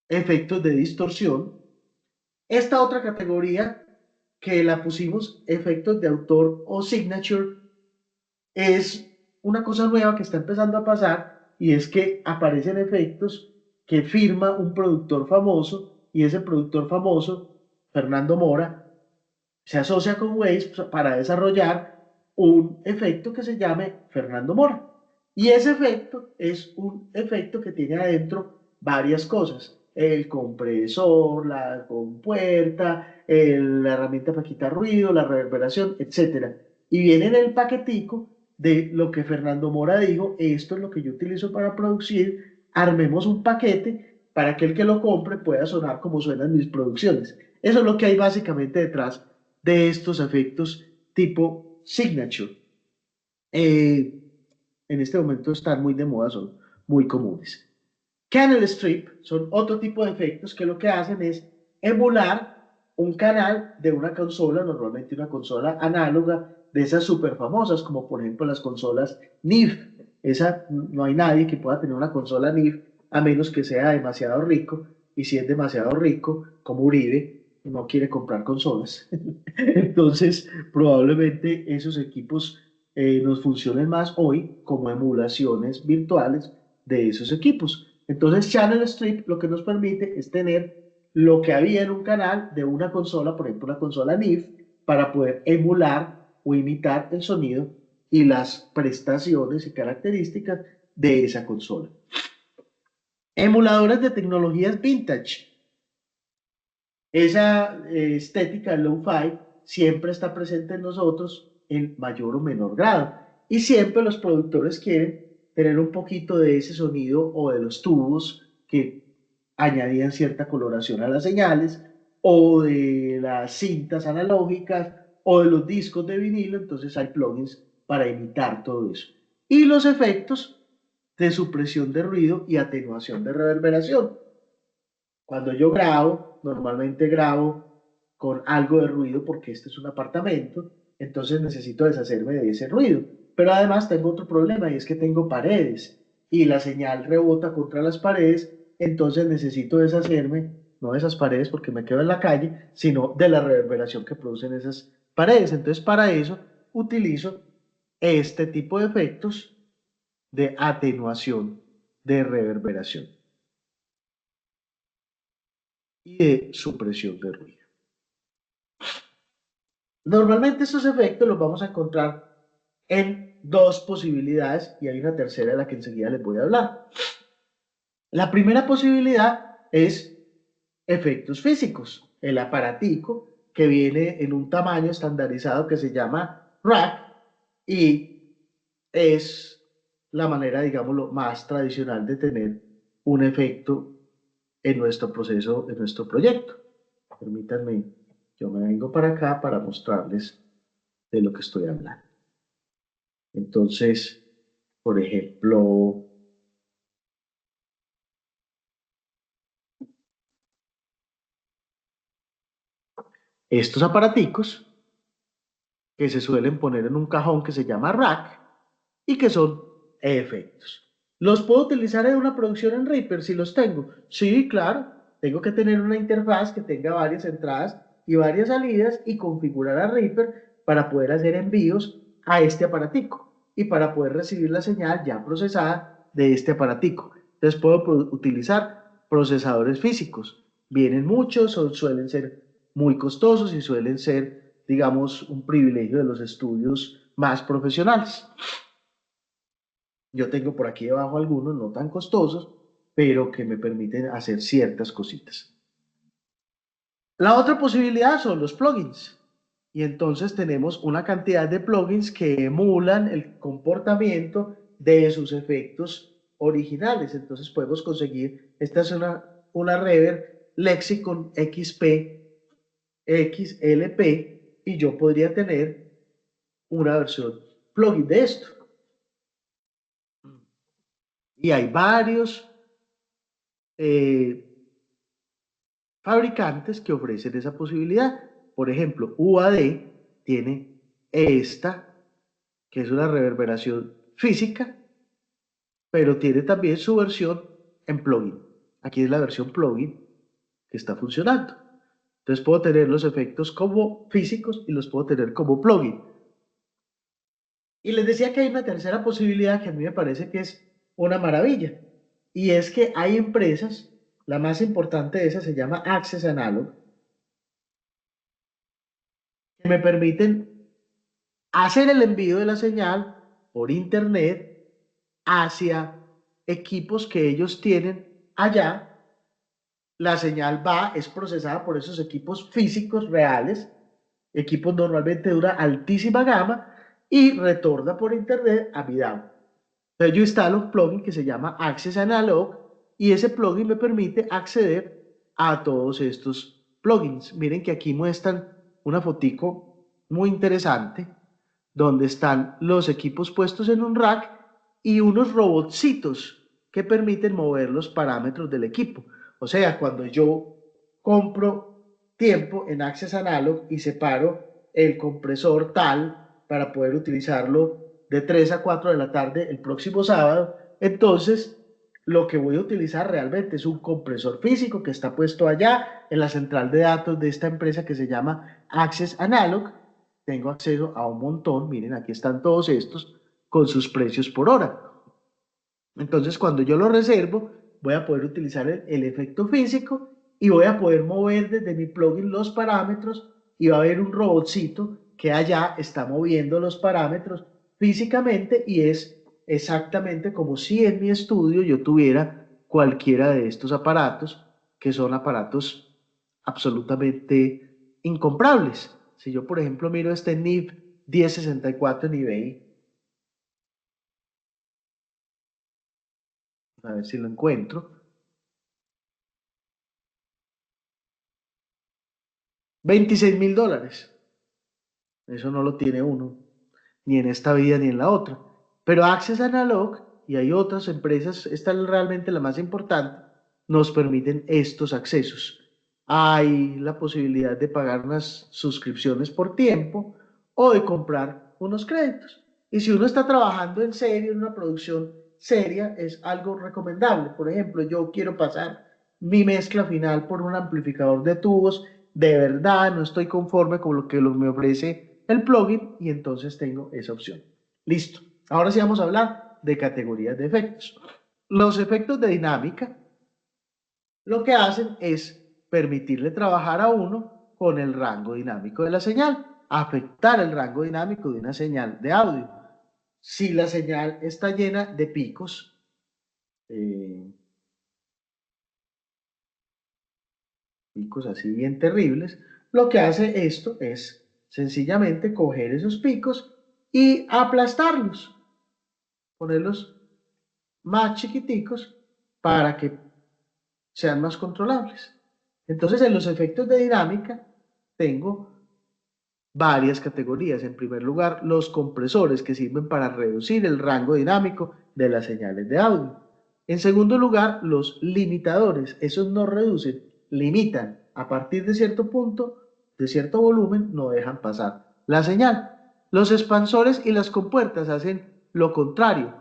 efectos de distorsión. Esta otra categoría que la pusimos efectos de autor o signature es una cosa nueva que está empezando a pasar y es que aparecen efectos que firma un productor famoso y ese productor famoso, Fernando Mora, se asocia con Waze para desarrollar un efecto que se llame Fernando Mora. Y ese efecto es un efecto que tiene adentro varias cosas. El compresor, la compuerta, la herramienta para quitar ruido, la reverberación, etc. Y viene en el paquetico de lo que Fernando Mora dijo, esto es lo que yo utilizo para producir, armemos un paquete para que el que lo compre pueda sonar como suenan mis producciones. Eso es lo que hay básicamente detrás de estos efectos tipo signature. En este momento están muy de moda, son muy comunes. Canal strip son otro tipo de efectos que lo que hacen es emular un canal de una consola, normalmente una consola análoga de esas súper famosas, como por ejemplo las consolas NIF. Esa, no hay nadie que pueda tener una consola NIF a menos que sea demasiado rico, y si es demasiado rico, como Uribe, no quiere comprar consolas. Entonces, probablemente esos equipos nos funcionen más hoy como emulaciones virtuales de esos equipos. Entonces, Channel Strip lo que nos permite es tener lo que había en un canal de una consola, por ejemplo, una consola NIF, para poder emular o imitar el sonido y las prestaciones y características de esa consola. Emuladores de tecnologías vintage. Esa estética low-fi siempre está presente en nosotros en mayor o menor grado. Y siempre los productores quieren tener un poquito de ese sonido o de los tubos que añadían cierta coloración a las señales, o de las cintas analógicas, o de los discos de vinilo. Entonces hay plugins para imitar todo eso. Y los efectos de supresión de ruido y atenuación de reverberación. Cuando yo grabo, normalmente grabo con algo de ruido porque este es un apartamento, entonces necesito deshacerme de ese ruido. Pero además tengo otro problema, y es que tengo paredes y la señal rebota contra las paredes, entonces necesito deshacerme, no de esas paredes porque me quedo en la calle, sino de la reverberación que producen esas paredes. Entonces para eso utilizo este tipo de efectos de atenuación de reverberación y de supresión de ruido. Normalmente estos efectos los vamos a encontrar en dos posibilidades, y hay una tercera de la que enseguida les voy a hablar. La primera posibilidad es efectos físicos, el aparatico que viene en un tamaño estandarizado que se llama rack, y es la manera, digámoslo, más tradicional de tener un efecto en nuestro proceso, en nuestro proyecto. Permítanme, yo me vengo para acá para mostrarles de lo que estoy hablando. Entonces, por ejemplo, estos aparaticos que se suelen poner en un cajón que se llama rack y que son efectos. ¿Los puedo utilizar en una producción en Reaper si los tengo? Sí, claro. Tengo que tener una interfaz que tenga varias entradas y varias salidas y configurar a Reaper para poder hacer envíos a este aparatico y para poder recibir la señal ya procesada de este aparatico. Entonces puedo utilizar procesadores físicos. Vienen muchos, suelen ser muy costosos y suelen ser, digamos, un privilegio de los estudios más profesionales. Yo tengo por aquí debajo algunos no tan costosos, pero que me permiten hacer ciertas cositas. La otra posibilidad son los plugins. Y entonces tenemos una cantidad de plugins que emulan el comportamiento de sus efectos originales. Entonces podemos conseguir, esta es una Reverb Lexicon XP, XLP, y yo podría tener una versión plugin de esto. Y hay varios fabricantes que ofrecen esa posibilidad. Por ejemplo, UAD tiene esta, que es una reverberación física, pero tiene también su versión en plugin. Aquí es la versión plugin que está funcionando. Entonces puedo tener los efectos como físicos y los puedo tener como plugin. Y les decía que hay una tercera posibilidad que a mí me parece que es una maravilla. Y es que hay empresas, la más importante de esas se llama Access Analog, que me permiten hacer el envío de la señal por internet hacia equipos que ellos tienen allá. La señal va, es procesada por esos equipos físicos reales, equipos normalmente de una altísima gama, y retorna por internet a mi DAO. Entonces yo instalo un plugin que se llama Access Analog, y ese plugin me permite acceder a todos estos plugins. Miren que aquí muestran una fotico muy interesante donde están los equipos puestos en un rack y unos robotcitos que permiten mover los parámetros del equipo. O sea, cuando yo compro tiempo en Access Analog y separo el compresor tal para poder utilizarlo de 3 a 4 de la tarde el próximo sábado, entonces lo que voy a utilizar realmente es un compresor físico que está puesto allá en la central de datos de esta empresa que se llama Access Analog. Tengo acceso a un montón, miren, aquí están todos estos con sus precios por hora. Entonces, cuando yo lo reservo, voy a poder utilizar el efecto físico y voy a poder mover desde mi plugin los parámetros y va a haber un robotcito que allá está moviendo los parámetros físicamente y es exactamente como si en mi estudio yo tuviera cualquiera de estos aparatos, que son aparatos absolutamente incomprables. Si yo, por ejemplo, miro este NIF 1064 en eBay, a ver si lo encuentro, $26.000. Eso no lo tiene uno, ni en esta vida ni en la otra. Pero Access Analog, y hay otras empresas, esta es realmente la más importante, nos permiten estos accesos. Hay la posibilidad de pagar unas suscripciones por tiempo o de comprar unos créditos. Y si uno está trabajando en serio, en una producción seria, es algo recomendable. Por ejemplo, yo quiero pasar mi mezcla final por un amplificador de tubos, de verdad no estoy conforme con lo que me ofrece el plugin y entonces tengo esa opción. Listo. Ahora sí vamos a hablar de categorías de efectos. Los efectos de dinámica lo que hacen es permitirle trabajar a uno con el rango dinámico de la señal, afectar el rango dinámico de una señal de audio. Si la señal está llena de picos, picos así bien terribles, lo que hace esto es sencillamente coger esos picos y aplastarlos, ponerlos más chiquiticos para que sean más controlables. Entonces, en los efectos de dinámica tengo varias categorías. En primer lugar, los compresores que sirven para reducir el rango dinámico de las señales de audio. En segundo lugar, los limitadores. Esos no reducen, limitan. A partir de cierto punto, de cierto volumen, no dejan pasar la señal. Los expansores y las compuertas hacen lo contrario,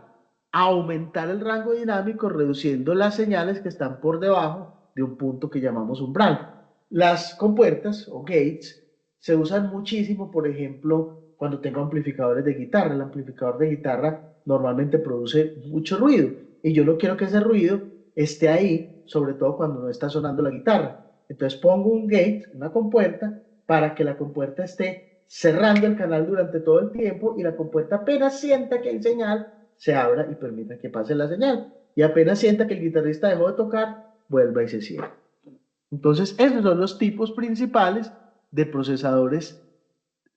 aumentar el rango dinámico reduciendo las señales que están por debajo de un punto que llamamos umbral. Las compuertas o gates se usan muchísimo, por ejemplo, cuando tengo amplificadores de guitarra. El amplificador de guitarra normalmente produce mucho ruido y yo no quiero que ese ruido esté ahí, sobre todo cuando no está sonando la guitarra. Entonces pongo un gate, una compuerta, para que la compuerta esté cerrando el canal durante todo el tiempo y la compuerta apenas sienta que hay señal, se abra y permita que pase la señal. Y apenas sienta que el guitarrista dejó de tocar, vuelva y se cierra. Entonces, esos son los tipos principales de procesadores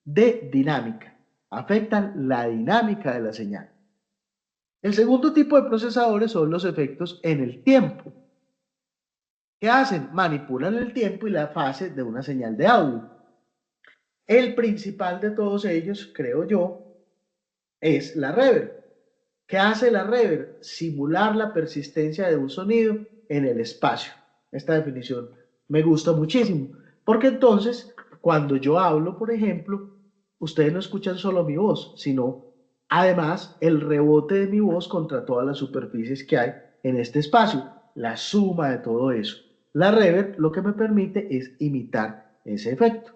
de dinámica. Afectan la dinámica de la señal. El segundo tipo de procesadores son los efectos en el tiempo. ¿Qué hacen? Manipulan el tiempo y la fase de una señal de audio. El principal de todos ellos, creo yo, es la reverb. ¿Qué hace la reverb? Simular la persistencia de un sonido en el espacio. Esta definición me gusta muchísimo, porque entonces, cuando yo hablo, por ejemplo, ustedes no escuchan solo mi voz, sino además el rebote de mi voz contra todas las superficies que hay en este espacio, la suma de todo eso. La reverb lo que me permite es imitar ese efecto.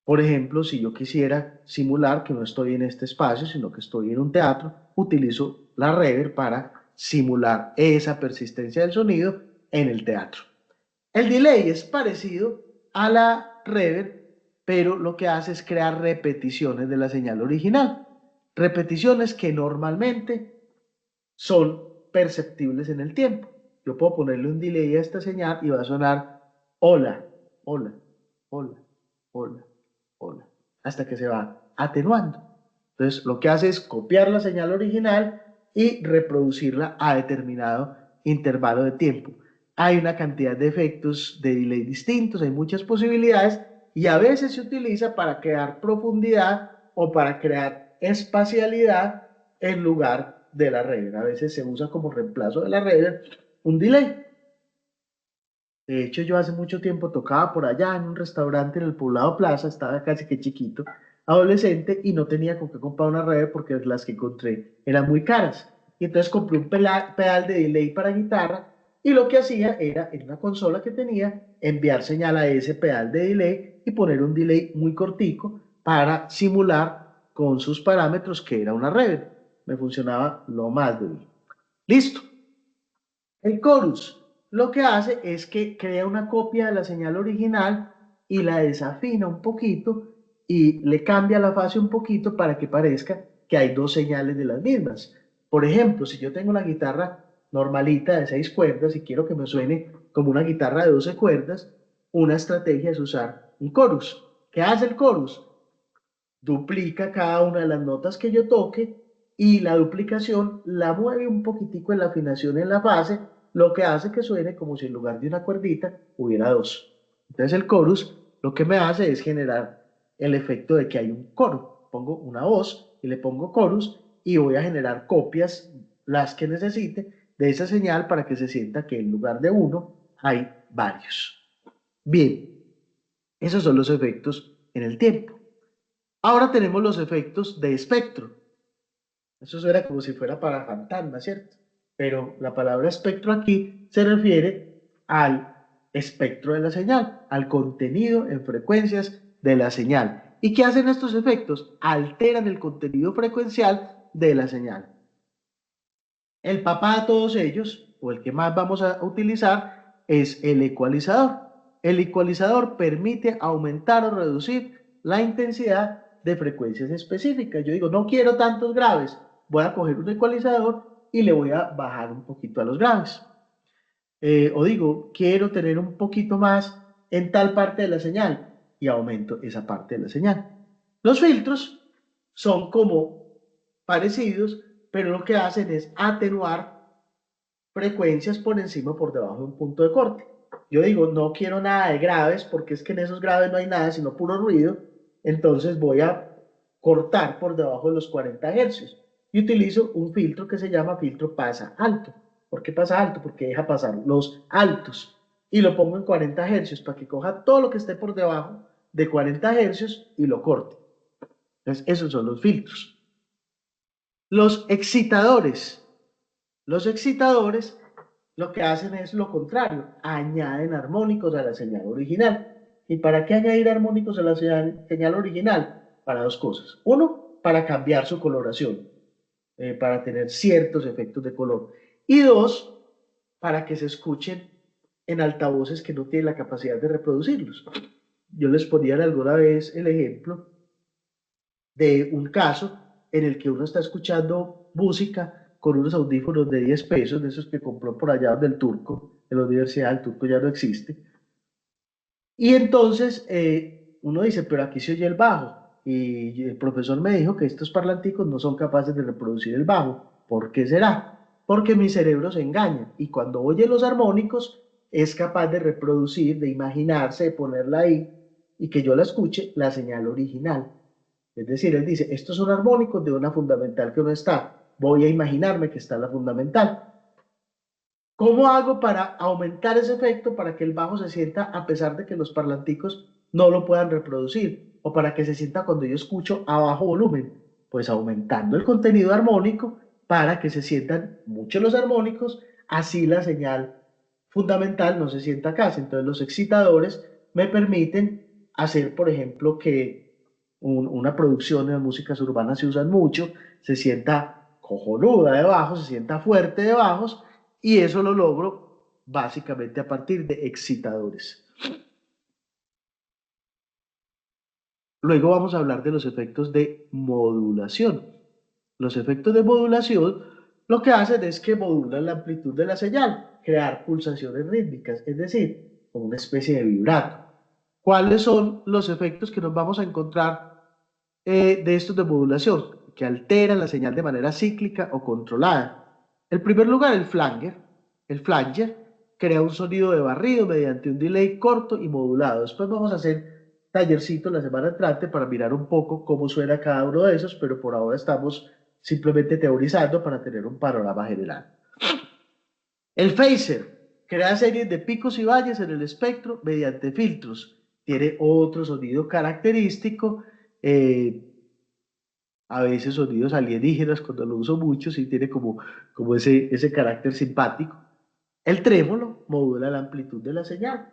Por ejemplo, si yo quisiera simular que no estoy en este espacio, sino que estoy en un teatro, utilizo la reverb para simular esa persistencia del sonido en el teatro. El delay es parecido a la reverb, pero lo que hace es crear repeticiones de la señal original. Repeticiones que normalmente son perceptibles en el tiempo. Yo puedo ponerle un delay a esta señal y va a sonar hola, hola, hola, hola, hola, hasta que se va atenuando. Entonces, lo que hace es copiar la señal original y reproducirla a determinado intervalo de tiempo. hay una cantidad de efectos de delay distintos, hay muchas posibilidades y a veces se utiliza para crear profundidad o para crear espacialidad en lugar de la reverb. A veces se usa como reemplazo de la reverb un delay. De hecho, yo hace mucho tiempo tocaba por allá en un restaurante en el Poblado Plaza, estaba casi que chiquito, adolescente, y no tenía con qué comprar una reverb porque las que encontré eran muy caras. Y entonces compré un pedal de delay para guitarra y lo que hacía era, en una consola que tenía, enviar señal a ese pedal de delay y poner un delay muy cortico para simular con sus parámetros que era una reverb. Me funcionaba lo más de bien. Listo. El chorus lo que hace es que crea una copia de la señal original y la desafina un poquito y le cambia la fase un poquito para que parezca que hay dos señales de las mismas. Por ejemplo, si yo tengo una guitarra normalita de 6 cuerdas y quiero que me suene como una guitarra de 12 cuerdas, una estrategia es usar un chorus. ¿Qué hace el chorus? Duplica cada una de las notas que yo toque y la duplicación la mueve un poquitico en la afinación en la fase, lo que hace que suene como si en lugar de una cuerdita hubiera dos. Entonces el chorus lo que me hace es generar el efecto de que hay un coro. Pongo una voz y le pongo chorus y voy a generar copias, las que necesite, de esa señal para que se sienta que en lugar de uno hay varios. Bien, esos son los efectos en el tiempo. Ahora tenemos los efectos de espectro. Eso suena como si fuera para fantasma, ¿cierto? Pero la palabra espectro aquí se refiere al espectro de la señal, al contenido en frecuencias de la señal. ¿Y qué hacen estos efectos? Alteran el contenido frecuencial de la señal. El papá de todos ellos, o el que más vamos a utilizar, es el ecualizador. El ecualizador permite aumentar o reducir la intensidad de frecuencias específicas. Yo digo, no quiero tantos graves, voy a coger un ecualizador y le voy a bajar un poquito a los graves. O digo, quiero tener un poquito más en tal parte de la señal y aumento esa parte de la señal. Los filtros son como parecidos, pero lo que hacen es atenuar frecuencias por encima o por debajo de un punto de corte. Yo digo, no quiero nada de graves porque es que en esos graves no hay nada sino puro ruido, entonces voy a cortar por debajo de los 40 hercios y utilizo un filtro que se llama filtro pasa alto. ¿Por qué pasa alto? Porque deja pasar los altos y lo pongo en 40 hercios para que coja todo lo que esté por debajo de 40 hercios y lo corte. Entonces, esos son los filtros. Los excitadores. Los excitadores lo que hacen es lo contrario, añaden armónicos a la señal original. ¿Y para qué añadir armónicos a la señal original? Para dos cosas. Uno, para cambiar su coloración, para tener ciertos efectos de color. Y dos, para que se escuchen en altavoces que no tienen la capacidad de reproducirlos. Yo les ponía alguna vez el ejemplo de un caso en el que uno está escuchando música con unos audífonos de 10 pesos, de esos que compró por allá del Turco, en la universidad, el Turco ya no existe. Y entonces uno dice, pero aquí se oye el bajo. Y el profesor me dijo que estos parlanticos no son capaces de reproducir el bajo. ¿Por qué será? Porque mi cerebro se engaña y cuando oye los armónicos es capaz de reproducir, de imaginarse, de ponerla ahí y que yo la escuche la señal original. Es decir, él dice, estos son armónicos de una fundamental que no está. Voy a imaginarme que está la fundamental. ¿Cómo hago para aumentar ese efecto para que el bajo se sienta a pesar de que los parlanticos no lo puedan reproducir? O para que se sienta cuando yo escucho a bajo volumen. Pues aumentando el contenido armónico para que se sientan mucho los armónicos, así la señal fundamental no se sienta casi. Entonces los excitadores me permiten hacer, por ejemplo, que una producción de músicas urbanas se usan mucho, se sienta cojonuda de bajos, se sienta fuerte de bajos, y eso lo logro básicamente a partir de excitadores. Luego vamos a hablar de los efectos de modulación. Los efectos de modulación lo que hacen es que modulan la amplitud de la señal, crear pulsaciones rítmicas, es decir, como una especie de vibrato. ¿Cuáles son los efectos que nos vamos a encontrar de estos de modulación? Que alteran la señal de manera cíclica o controlada. En primer lugar, el flanger, crea un sonido de barrido mediante un delay corto y modulado. Después vamos a hacer tallercito la semana entrante para mirar un poco cómo suena cada uno de esos, pero por ahora estamos simplemente teorizando para tener un panorama general. El phaser crea series de picos y valles en el espectro mediante filtros. Tiene otro sonido característico, a veces sonidos alienígenas cuando lo uso mucho, sí tiene como ese carácter simpático. El trémolo modula la amplitud de la señal.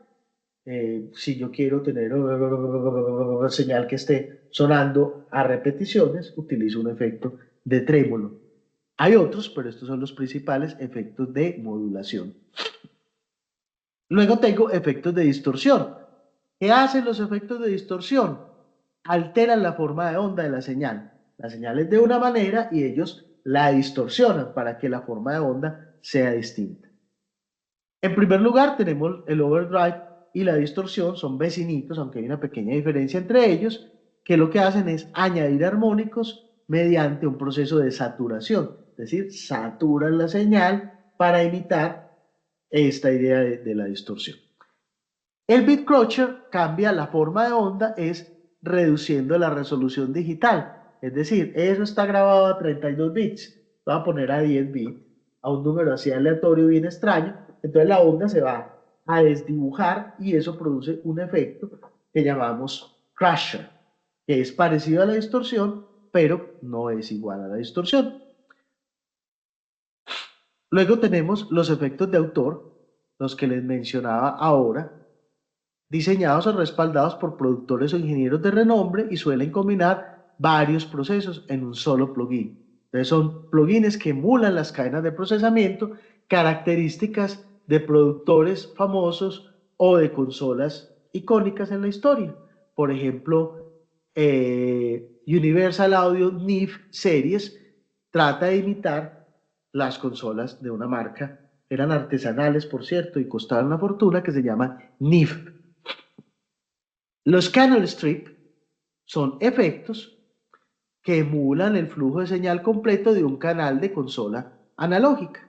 Si yo quiero tener una señal que esté sonando a repeticiones, utilizo un efecto de trémolo. Hay otros, pero estos son los principales efectos de modulación. Luego tengo efectos de distorsión. ¿Qué hacen los efectos de distorsión? Alteran la forma de onda de la señal. La señal es de una manera y ellos la distorsionan para que la forma de onda sea distinta. En primer lugar tenemos el overdrive y la distorsión, son vecinitos, aunque hay una pequeña diferencia entre ellos, que lo que hacen es añadir armónicos mediante un proceso de saturación, es decir, saturan la señal para imitar esta idea de la distorsión. El bit crusher cambia la forma de onda, es reduciendo la resolución digital, es decir, eso está grabado a 32 bits, lo voy a poner a 10 bits, a un número así aleatorio bien extraño, entonces la onda se va a desdibujar y eso produce un efecto que llamamos crusher, que es parecido a la distorsión, pero no es igual a la distorsión. Luego tenemos los efectos de autor, los que les mencionaba ahora, diseñados o respaldados por productores o ingenieros de renombre y suelen combinar varios procesos en un solo plugin. Entonces son plugins que emulan las cadenas de procesamiento, características de productores famosos o de consolas icónicas en la historia. Por ejemplo, Universal Audio NIF Series trata de imitar las consolas de una marca, eran artesanales por cierto y costaban una fortuna, que se llama NIF. Los canal strip son efectos que emulan el flujo de señal completo de un canal de consola analógica.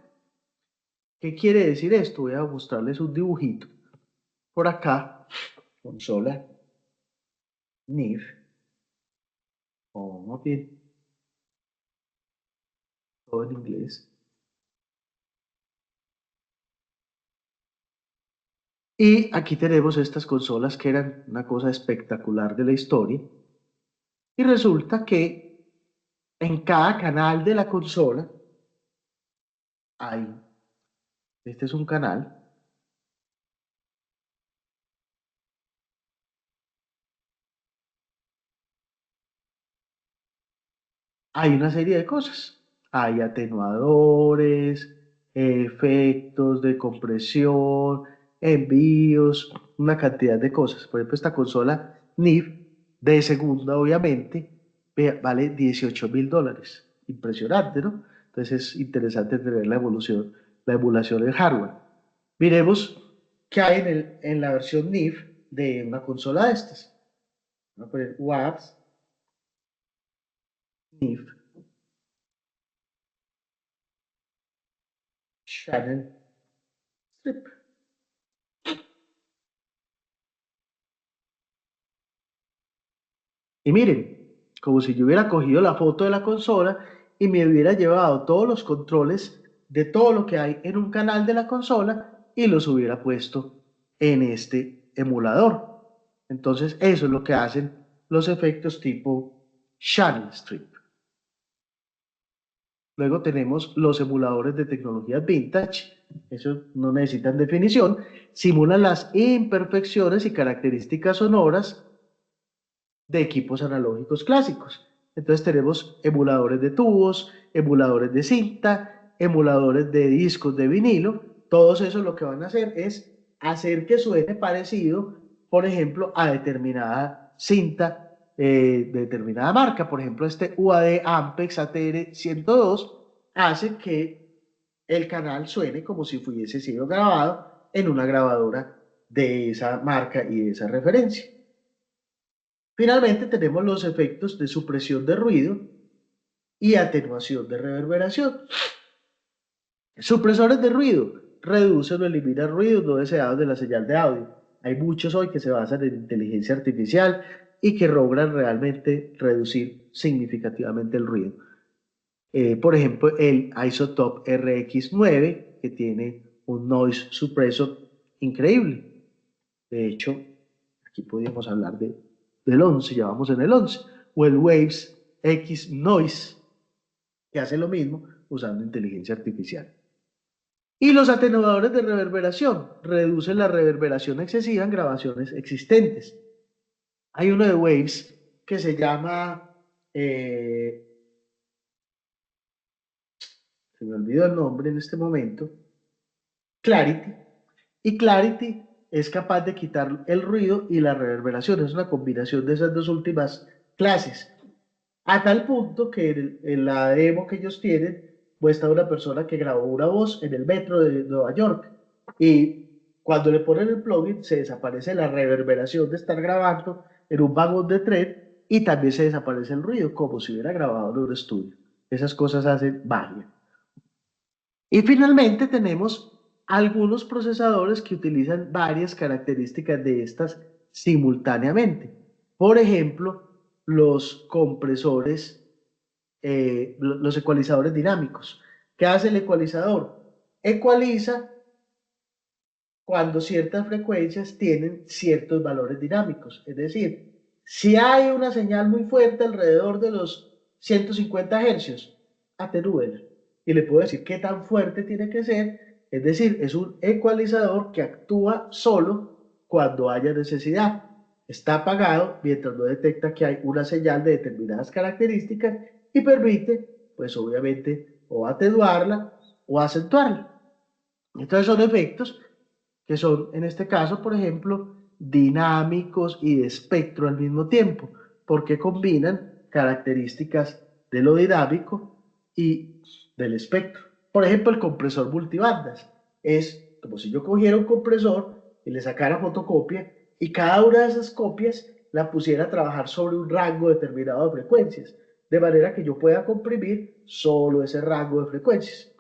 ¿Qué quiere decir esto? Voy a mostrarles un dibujito. Por acá, consola NIF, o bien, todo en inglés. Y aquí tenemos estas consolas que eran una cosa espectacular de la historia. Y resulta que en cada canal de la consola hay, este es un canal, hay una serie de cosas. Hay atenuadores, efectos de compresión, envíos, una cantidad de cosas. Por ejemplo, esta consola NIF de segunda, obviamente, vale $18.000. Impresionante, ¿no? Entonces es interesante tener la emulación en hardware. Miremos qué hay en la versión NIF de una consola de estas. Vamos a poner WAVs NIF Channel Strip. Y miren, como si yo hubiera cogido la foto de la consola y me hubiera llevado todos los controles de todo lo que hay en un canal de la consola y los hubiera puesto en este emulador. Entonces, eso es lo que hacen los efectos tipo Channel Strip. Luego tenemos los emuladores de tecnologías vintage, eso no necesitan definición, simulan las imperfecciones y características sonoras de equipos analógicos clásicos. Entonces tenemos emuladores de tubos, emuladores de cinta, emuladores de discos de vinilo, todos esos lo que van a hacer es hacer que suene parecido, por ejemplo, a determinada cinta de determinada marca. Por ejemplo, este UAD Ampex ATR 102 hace que el canal suene como si fuese sido grabado en una grabadora de esa marca y de esa referencia. Finalmente tenemos los efectos de supresión de ruido y atenuación de reverberación. Supresores de ruido. reducen o eliminan ruidos no deseados de la señal de audio. Hay muchos hoy que se basan en inteligencia artificial y que logran realmente reducir significativamente el ruido. Por ejemplo, el Isotope RX9, que tiene un noise suppressor increíble. De hecho, aquí podríamos hablar del 11, ya vamos en el 11, o el Waves X Noise, que hace lo mismo usando inteligencia artificial. Y los atenuadores de reverberación reducen la reverberación excesiva en grabaciones existentes. Hay uno de Waves que se llama, se me olvidó el nombre en este momento, Clarity. Y Clarity es capaz de quitar el ruido y la reverberación. Es una combinación de esas dos últimas clases. A tal punto que en la demo que ellos tienen muestra una persona que grabó una voz en el metro de Nueva York. Y cuando le ponen el plugin se desaparece la reverberación de estar grabando en un vagón de tren y también se desaparece el ruido, como si hubiera grabado en un estudio. Esas cosas hacen magia. Y finalmente tenemos algunos procesadores que utilizan varias características de estas simultáneamente. Por ejemplo, los compresores, los ecualizadores dinámicos. ¿Qué hace el ecualizador? Ecualiza cuando ciertas frecuencias tienen ciertos valores dinámicos. Es decir, si hay una señal muy fuerte alrededor de los 150 hercios, atenúela. Y le puedo decir qué tan fuerte tiene que ser. Es decir, es un ecualizador que actúa solo cuando haya necesidad. Está apagado mientras no detecta que hay una señal de determinadas características y permite, pues obviamente, o atenuarla o acentuarla. Entonces son efectos que son, en este caso, por ejemplo, dinámicos y de espectro al mismo tiempo, porque combinan características de lo dinámico y del espectro. Por ejemplo, el compresor multibandas es como si yo cogiera un compresor y le sacara fotocopia y cada una de esas copias la pusiera a trabajar sobre un rango determinado de frecuencias, de manera que yo pueda comprimir solo ese rango de frecuencias.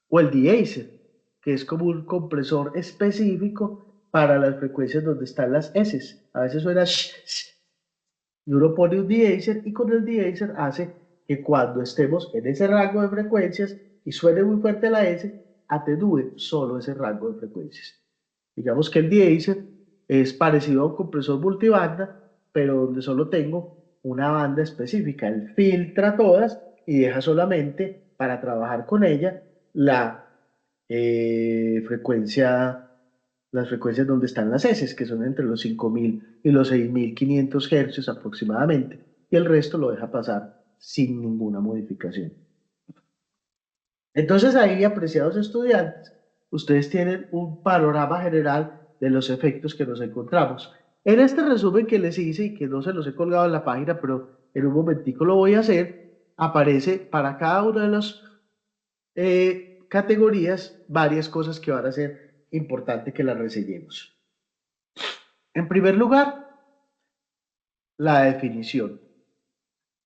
O el de-esser, que es como un compresor específico para las frecuencias donde están las S. A veces suena y uno pone un de-esser y con el de-esser hace que cuando estemos en ese rango de frecuencias y suene muy fuerte la S, atenúe solo ese rango de frecuencias. Digamos que el de-esser es parecido a un compresor multibanda, pero donde solo tengo una banda específica. Él filtra todas y deja solamente para trabajar con ella la frecuencia, las frecuencias donde están las S, que son entre los 5000 y los 6500 Hz aproximadamente, y el resto lo deja pasar sin ninguna modificación. Entonces ahí, apreciados estudiantes, ustedes tienen un panorama general de los efectos que nos encontramos. En este resumen que les hice y que no se los he colgado en la página, pero en un momentico lo voy a hacer, aparece para cada una de las categorías varias cosas que van a ser importante que las reseñemos. En primer lugar, la definición.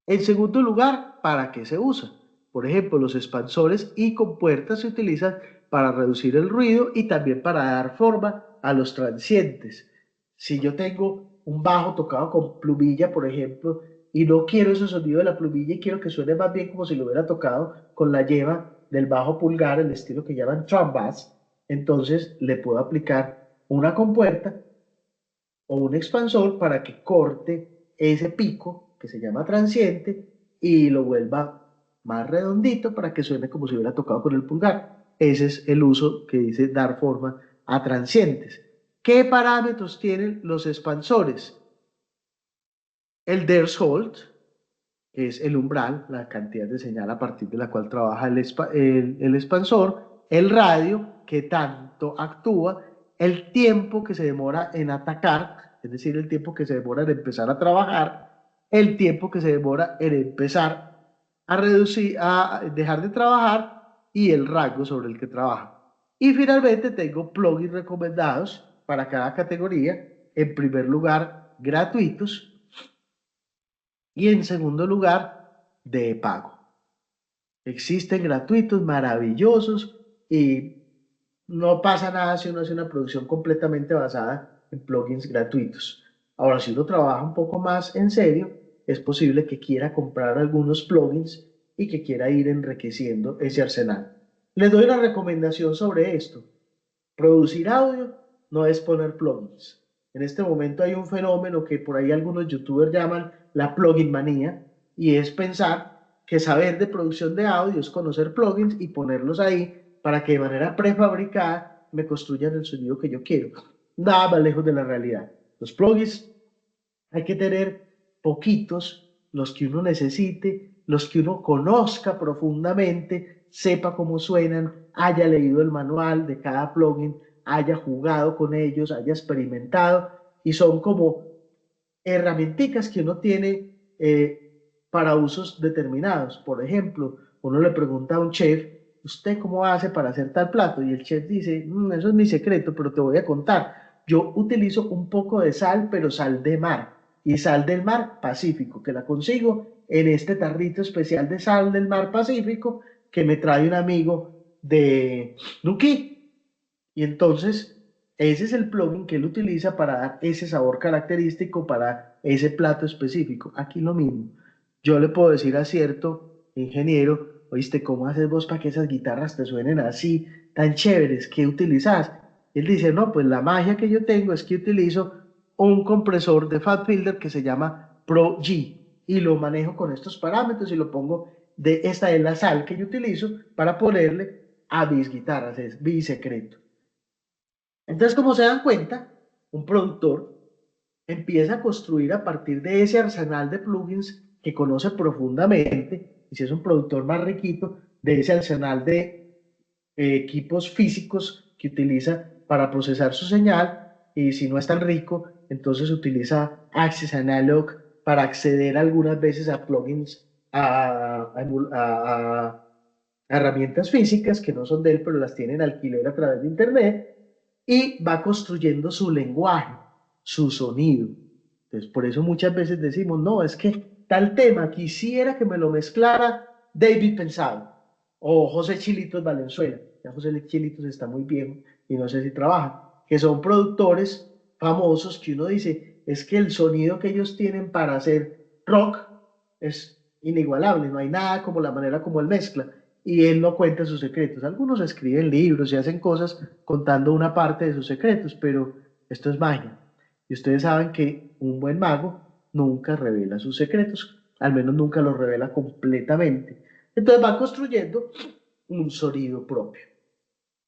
En segundo lugar, ¿para qué se usa? Por ejemplo, los expansores y compuertas se utilizan para reducir el ruido y también para dar forma a los transientes. Si yo tengo un bajo tocado con plumilla, por ejemplo, y no quiero ese sonido de la plumilla y quiero que suene más bien como si lo hubiera tocado con la yema del bajo pulgar, el estilo que llaman drum bass, entonces le puedo aplicar una compuerta o un expansor para que corte ese pico que se llama transiente y lo vuelva más redondito para que suene como si hubiera tocado con el pulgar. Ese es el uso que dice dar forma a transientes. ¿Qué parámetros tienen los expansores? El threshold, que es el umbral, la cantidad de señal a partir de la cual trabaja el expansor, el radio, que tanto actúa, el tiempo que se demora en atacar, es decir, el tiempo que se demora en empezar a trabajar, el tiempo que se demora en empezar a reducir, a dejar de trabajar y el rango sobre el que trabaja. Y finalmente tengo plugins recomendados para cada categoría, en primer lugar gratuitos y en segundo lugar de pago. Existen gratuitos maravillosos y no pasa nada si uno hace una producción completamente basada en plugins gratuitos. Ahora, si uno trabaja un poco más en serio, es posible que quiera comprar algunos plugins y que quiera ir enriqueciendo ese arsenal. Les doy una recomendación sobre esto. Producir audio no es poner plugins. En este momento hay un fenómeno que por ahí algunos youtubers llaman la plugin manía, y es pensar que saber de producción de audio es conocer plugins y ponerlos ahí para que de manera prefabricada me construyan el sonido que yo quiero. Nada más lejos de la realidad. Los plugins hay que tener poquitos, los que uno necesite, los que uno conozca profundamente, sepa cómo suenan, haya leído el manual de cada plugin, haya jugado con ellos, haya experimentado, y son como herramientas que uno tiene para usos determinados. Por ejemplo, uno le pregunta a un chef, ¿usted cómo hace para hacer tal plato? Y el chef dice, eso es mi secreto, pero te voy a contar. Yo utilizo un poco de sal, pero sal de mar, y sal del mar Pacífico, que la consigo en este tarrito especial de sal del mar Pacífico que me trae un amigo de Nuquí. Y entonces, ese es el plugin que él utiliza para dar ese sabor característico para ese plato específico. Aquí lo mismo. Yo le puedo decir a cierto ingeniero, oíste, ¿cómo haces vos para que esas guitarras te suenen así, tan chéveres? ¿Qué utilizas? Él dice, no, pues la magia que yo tengo es que utilizo un compresor de Fat Filter que se llama Pro G y lo manejo con estos parámetros y lo pongo de esta es la sal que yo utilizo para ponerle a mis guitarras, es mi secreto. Entonces, como se dan cuenta, un productor empieza a construir a partir de ese arsenal de plugins que conoce profundamente, y si es un productor más riquito, de ese arsenal de equipos físicos que utiliza para procesar su señal, y si no es tan rico, entonces utiliza Access Analog para acceder algunas veces a plugins, a herramientas físicas que no son de él, pero las tienen alquiler a través de Internet, y va construyendo su lenguaje, su sonido. Entonces, por eso muchas veces decimos, no, es que tal tema quisiera que me lo mezclara David Pensado o José Chilitos Valenzuela. Ya José Chilitos está muy viejo y no sé si trabaja, que son productores famosos que uno dice, es que el sonido que ellos tienen para hacer rock es inigualable, no hay nada como la manera como él mezcla, y él no cuenta sus secretos. Algunos escriben libros y hacen cosas contando una parte de sus secretos, pero esto es magia. Y ustedes saben que un buen mago nunca revela sus secretos, al menos nunca los revela completamente. Entonces van construyendo un sonido propio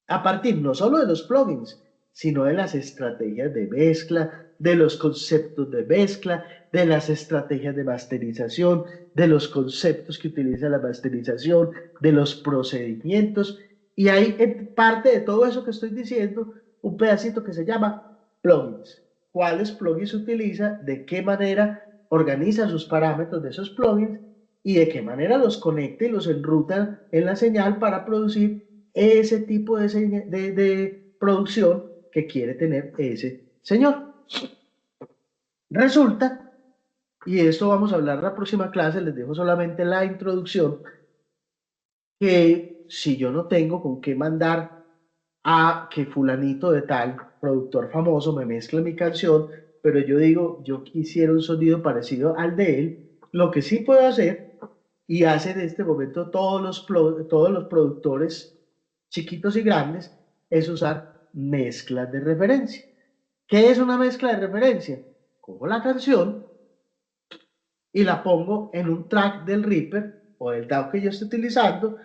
a partir no solo de los plugins, sino de las estrategias de mezcla, de los conceptos de mezcla, de las estrategias de masterización, de los conceptos que utiliza la masterización, de los procedimientos. Y hay en parte de todo eso que estoy diciendo un pedacito que se llama plugins. ¿Cuáles plugins utiliza? ¿De qué manera organiza sus parámetros de esos plugins? ¿Y de qué manera los conecta y los enruta en la señal para producir ese tipo de producción que quiere tener ese señor? Resulta, y esto vamos a hablar la próxima clase, les dejo solamente la introducción, que si yo no tengo con qué mandar a que fulanito de tal, productor famoso, me mezcle mi canción, pero yo digo, yo quisiera un sonido parecido al de él, lo que sí puedo hacer, y hacen en este momento todos los productores chiquitos y grandes, es usar mezclas de referencia. ¿Qué es una mezcla de referencia? Cojo la canción y la pongo en un track del Reaper o del DAW que yo esté utilizando,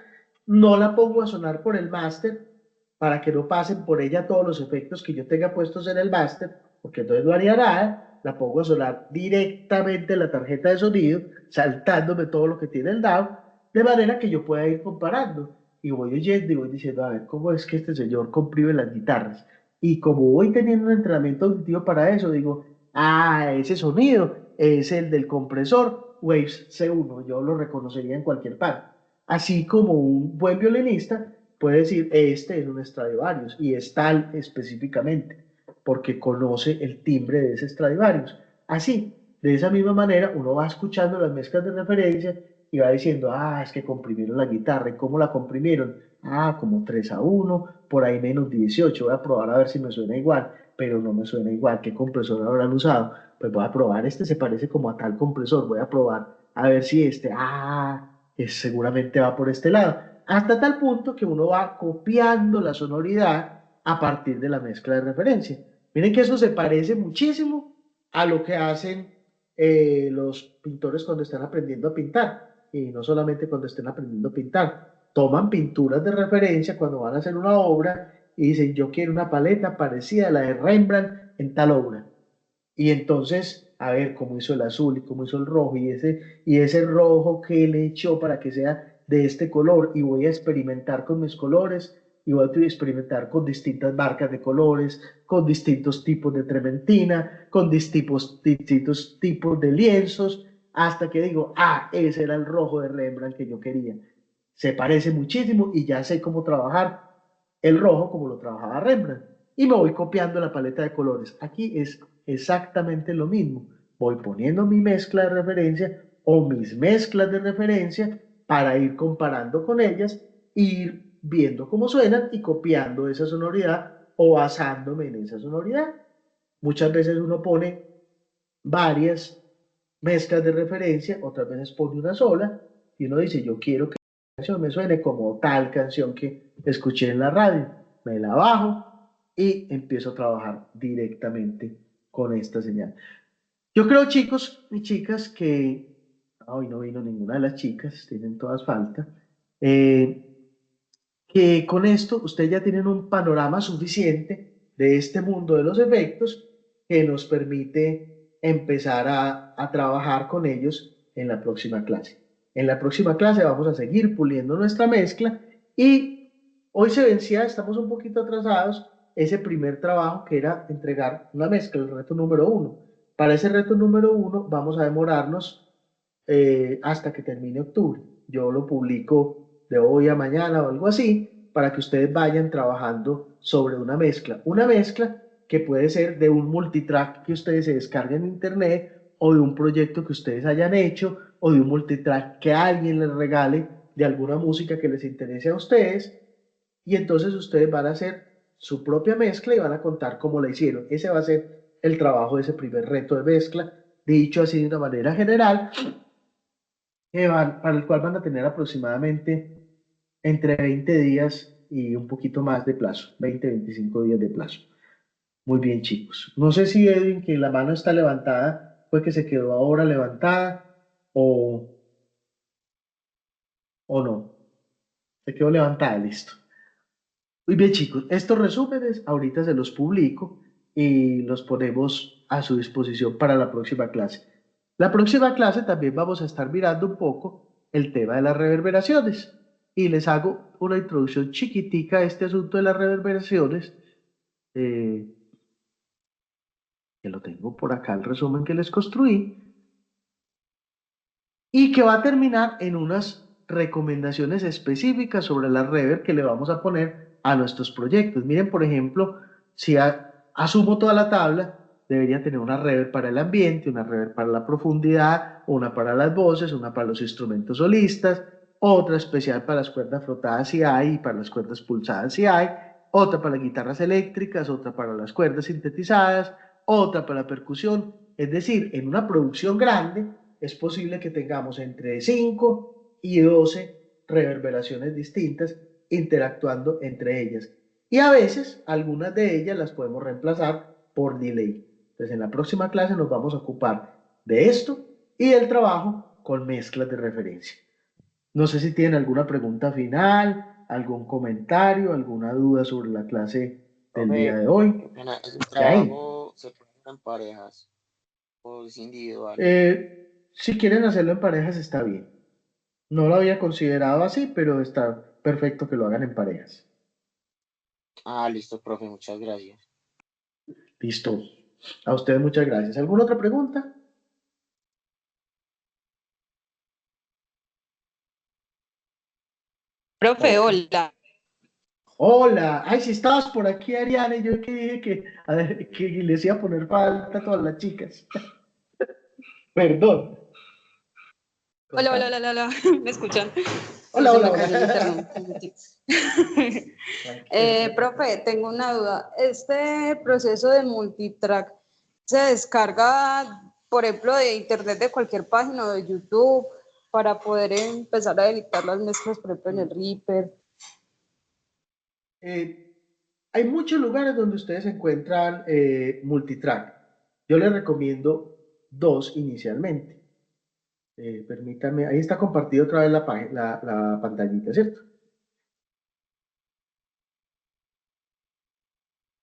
no la pongo a sonar por el máster para que no pasen por ella todos los efectos que yo tenga puestos en el máster, porque entonces no haría nada, la pongo a sonar directamente en la tarjeta de sonido, saltándome todo lo que tiene el DAW, de manera que yo pueda ir comparando. Y voy oyendo y voy diciendo, a ver, ¿cómo es que este señor comprime las guitarras? Y como voy teniendo un entrenamiento auditivo para eso, digo, ah, ese sonido es el del compresor Waves C1, yo lo reconocería en cualquier parte. Así como un buen violinista puede decir, este es un Stradivarius y es tal específicamente, porque conoce el timbre de ese Stradivarius. Así, de esa misma manera, uno va escuchando las mezclas de referencia y va diciendo, es que comprimieron la guitarra. ¿Y cómo la comprimieron? Como 3-1, por ahí menos 18. Voy a probar a ver si me suena igual, pero no me suena igual. ¿Qué compresor habrán usado? Pues voy a probar, este se parece como a tal compresor. Voy a probar a ver si seguramente va por este lado. Hasta tal punto que uno va copiando la sonoridad a partir de la mezcla de referencia. Miren que eso se parece muchísimo a lo que hacen los pintores cuando están aprendiendo a pintar, y no solamente cuando estén aprendiendo a pintar, toman pinturas de referencia cuando van a hacer una obra y dicen, yo quiero una paleta parecida a la de Rembrandt en tal obra. Y entonces, a ver cómo hizo el azul y cómo hizo el rojo y ese rojo que le echó para que sea de este color, y voy a experimentar con mis colores y voy a experimentar con distintas marcas de colores, con distintos tipos de trementina, con distintos tipos de lienzos, hasta que digo, ese era el rojo de Rembrandt que yo quería. Se parece muchísimo y ya sé cómo trabajar el rojo como lo trabajaba Rembrandt. Y me voy copiando la paleta de colores. Aquí es exactamente lo mismo. Voy poniendo mi mezcla de referencia o mis mezclas de referencia para ir comparando con ellas, ir viendo cómo suenan y copiando esa sonoridad o basándome en esa sonoridad. Muchas veces uno pone varias mezclas de referencia, otras veces pone una sola y uno dice, yo quiero que la canción me suene como tal canción que escuché en la radio. Me la bajo y empiezo a trabajar directamente con esta señal. Yo creo, chicos y chicas, que hoy no vino ninguna de las chicas, tienen todas falta, que con esto ustedes ya tienen un panorama suficiente de este mundo de los efectos que nos permite empezar a trabajar con ellos en la próxima clase. En la próxima clase vamos a seguir puliendo nuestra mezcla y hoy se vencía, estamos un poquito atrasados, ese primer trabajo que era entregar una mezcla, el reto número 1. Para ese reto número 1 vamos a demorarnos hasta que termine octubre. Yo lo publico de hoy a mañana o algo así, para que ustedes vayan trabajando sobre una mezcla que puede ser de un multitrack que ustedes se descarguen en internet, o de un proyecto que ustedes hayan hecho, o de un multitrack que alguien les regale de alguna música que les interese a ustedes, y entonces ustedes van a hacer su propia mezcla y van a contar cómo la hicieron. Ese va a ser el trabajo de ese primer reto de mezcla, dicho así de una manera general, para el cual van a tener aproximadamente entre 20 días y un poquito más de plazo, 20-25 días de plazo. Muy bien, chicos. No sé si Edwin, que la mano está levantada, fue que se quedó ahora levantada o, o no. Se quedó levantada, listo. Muy bien, chicos. Estos resúmenes ahorita se los publico y los ponemos a su disposición para la próxima clase. La próxima clase también vamos a estar mirando un poco el tema de las reverberaciones y les hago una introducción chiquitica a este asunto de las reverberaciones, eh, que lo tengo por acá, el resumen que les construí, y que va a terminar en unas recomendaciones específicas sobre la reverb que le vamos a poner a nuestros proyectos. Miren, por ejemplo, si asumo toda la tabla, debería tener una reverb para el ambiente, una reverb para la profundidad, una para las voces, una para los instrumentos solistas, otra especial para las cuerdas frotadas si hay, y para las cuerdas pulsadas si hay, otra para las guitarras eléctricas, otra para las cuerdas sintetizadas, otra para la percusión. Es decir, en una producción grande es posible que tengamos entre 5 y 12 reverberaciones distintas interactuando entre ellas. Y a veces algunas de ellas las podemos reemplazar por delay. Entonces en la próxima clase nos vamos a ocupar de esto y del trabajo con mezclas de referencia. No sé si tienen alguna pregunta final, algún comentario, alguna duda sobre la clase del día de hoy. ¿El trabajo se puede hacer en parejas o es individual? Si quieren hacerlo en parejas está bien. No lo había considerado así, pero está perfecto que lo hagan en parejas. Listo, profe, muchas gracias. Listo. A ustedes muchas gracias. ¿Alguna otra pregunta? Profe, hola. Hola. Ay, si estabas por aquí, Ariana, y yo que dije que les iba a poner falta a todas las chicas. Perdón. Hola, hola, Contame. hola, hola, ¿me escuchan? Hola, Se hola, me cayó el hola. internet. Tranquila. Profe, tengo una duda. ¿Este proceso de multitrack se descarga, por ejemplo, de internet de cualquier página o de YouTube para poder empezar a editar las mezclas, por ejemplo, en el Reaper? Hay muchos lugares donde ustedes encuentran multitrack. Yo les recomiendo dos inicialmente. Permítanme, ahí está compartido otra vez la, la pantallita, ¿cierto?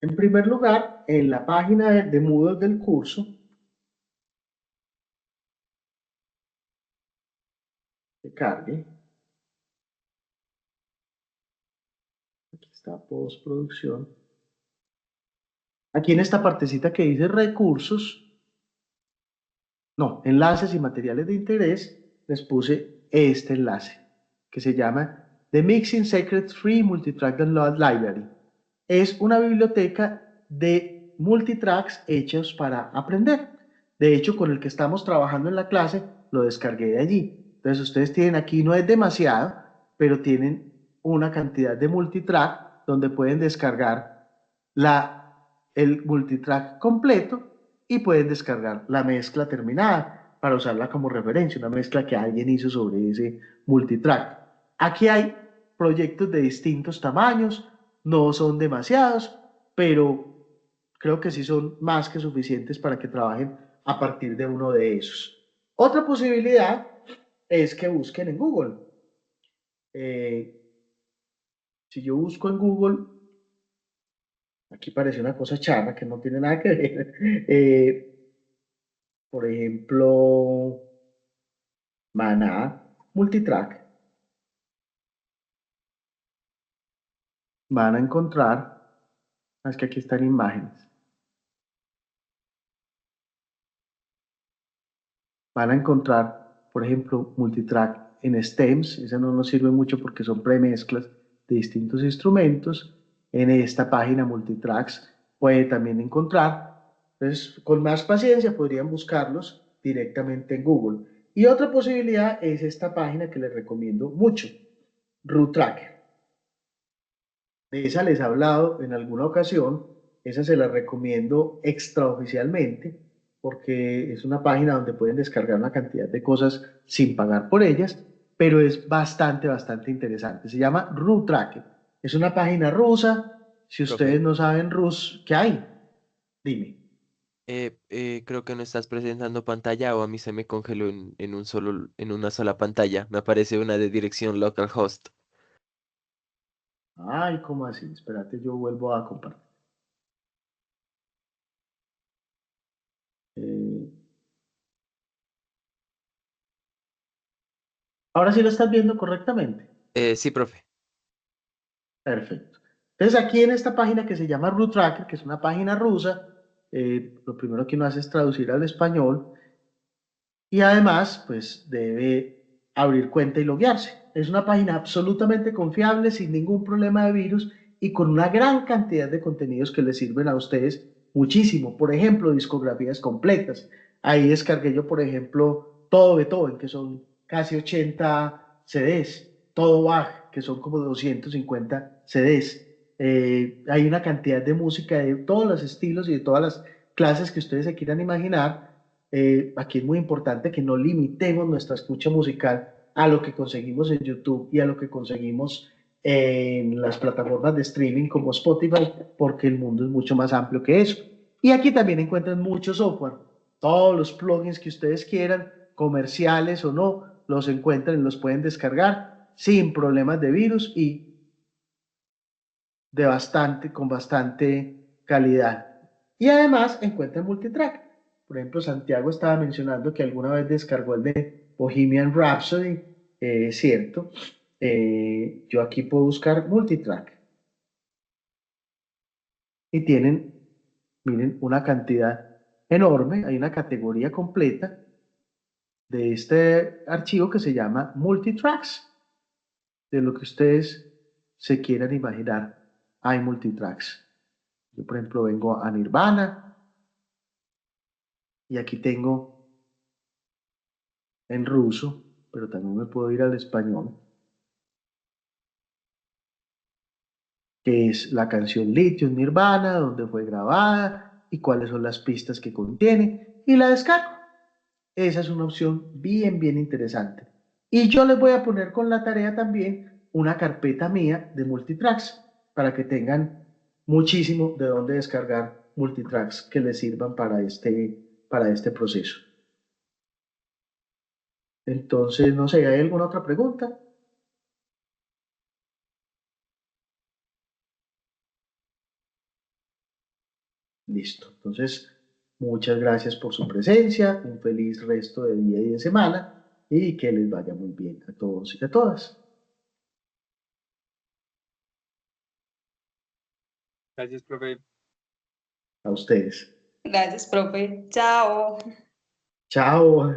En primer lugar, en la página de Moodle del curso, que cargue, aquí está postproducción. Aquí en esta partecita que dice recursos, no, enlaces y materiales de interés, les puse este enlace que se llama The Mixing Secrets Free Multitrack Download Library. Es una biblioteca de multitracks hechos para aprender. De hecho, con el que estamos trabajando en la clase, lo descargué de allí. Entonces, ustedes tienen aquí, no es demasiado, pero tienen una cantidad de multitrack donde pueden descargar el multitrack completo y pueden descargar la mezcla terminada para usarla como referencia, una mezcla que alguien hizo sobre ese multitrack. Aquí hay proyectos de distintos tamaños, no son demasiados, pero creo que sí son más que suficientes para que trabajen a partir de uno de esos. Otra posibilidad es que busquen en Google. Si yo busco en Google, aquí parece una cosa charra que no tiene nada que ver. Por ejemplo, Maná, Multitrack. Van a encontrar, es que aquí están imágenes. Van a encontrar, por ejemplo, Multitrack en stems. Esa no nos sirve mucho porque son premezclas de distintos instrumentos. En esta página Multitracks puede también encontrar. Entonces, con más paciencia podrían buscarlos directamente en Google. Y otra posibilidad es esta página que les recomiendo mucho, Root Tracker. De esa les he hablado en alguna ocasión, esa se la recomiendo extraoficialmente porque es una página donde pueden descargar una cantidad de cosas sin pagar por ellas, pero es bastante, bastante interesante. Se llama Root Tracker. Es una página rusa. Si Profe, ustedes no saben ruso, ¿qué hay? Dime. creo que no estás presentando pantalla o a mí se me congeló en una sola pantalla. Me aparece una de dirección localhost. Ay, ¿cómo así? Espérate, yo vuelvo a compartir. Eh, Ahora sí lo estás viendo correctamente. Sí, profe. Perfecto. Entonces aquí en esta página que se llama Root Tracker, que es una página rusa, lo primero que uno hace es traducir al español y además pues debe abrir cuenta y loguearse. Es una página absolutamente confiable, sin ningún problema de virus y con una gran cantidad de contenidos que les sirven a ustedes muchísimo. Por ejemplo, discografías completas. Ahí descargué yo, por ejemplo, todo Beethoven, que son casi 80 CDs, todo Bach, que son como 250 CDs. Hay una cantidad de música de todos los estilos y de todas las clases que ustedes se quieran imaginar. Aquí es muy importante que no limitemos nuestra escucha musical a lo que conseguimos en YouTube y a lo que conseguimos en las plataformas de streaming como Spotify, porque el mundo es mucho más amplio que eso. Y aquí también encuentran mucho software. Todos los plugins que ustedes quieran, comerciales o no, los encuentran y los pueden descargar sin problemas de virus y con bastante calidad. Y además encuentran multitrack. Por ejemplo, Santiago estaba mencionando que alguna vez descargó el de Bohemian Rhapsody, cierto. Yo aquí puedo buscar multitrack y tienen, miren, una cantidad enorme, hay una categoría completa de este archivo que se llama multitracks, de lo que ustedes se quieran imaginar, hay multitracks. Yo, por ejemplo, vengo a Nirvana y aquí tengo en ruso pero también me puedo ir al español, que es la canción Lithium Nirvana, dónde fue grabada y cuáles son las pistas que contiene, y la descargo. Esa es una opción bien interesante. Y yo les voy a poner con la tarea también una carpeta mía de multitracks para que tengan muchísimo de dónde descargar multitracks que les sirvan para este proceso. Entonces, no sé, ¿hay alguna otra pregunta? Listo. Entonces, muchas gracias por su presencia, un feliz resto de día y de semana y que les vaya muy bien a todos y a todas. Gracias, profe. A ustedes. Gracias, profe. Chao. Chao.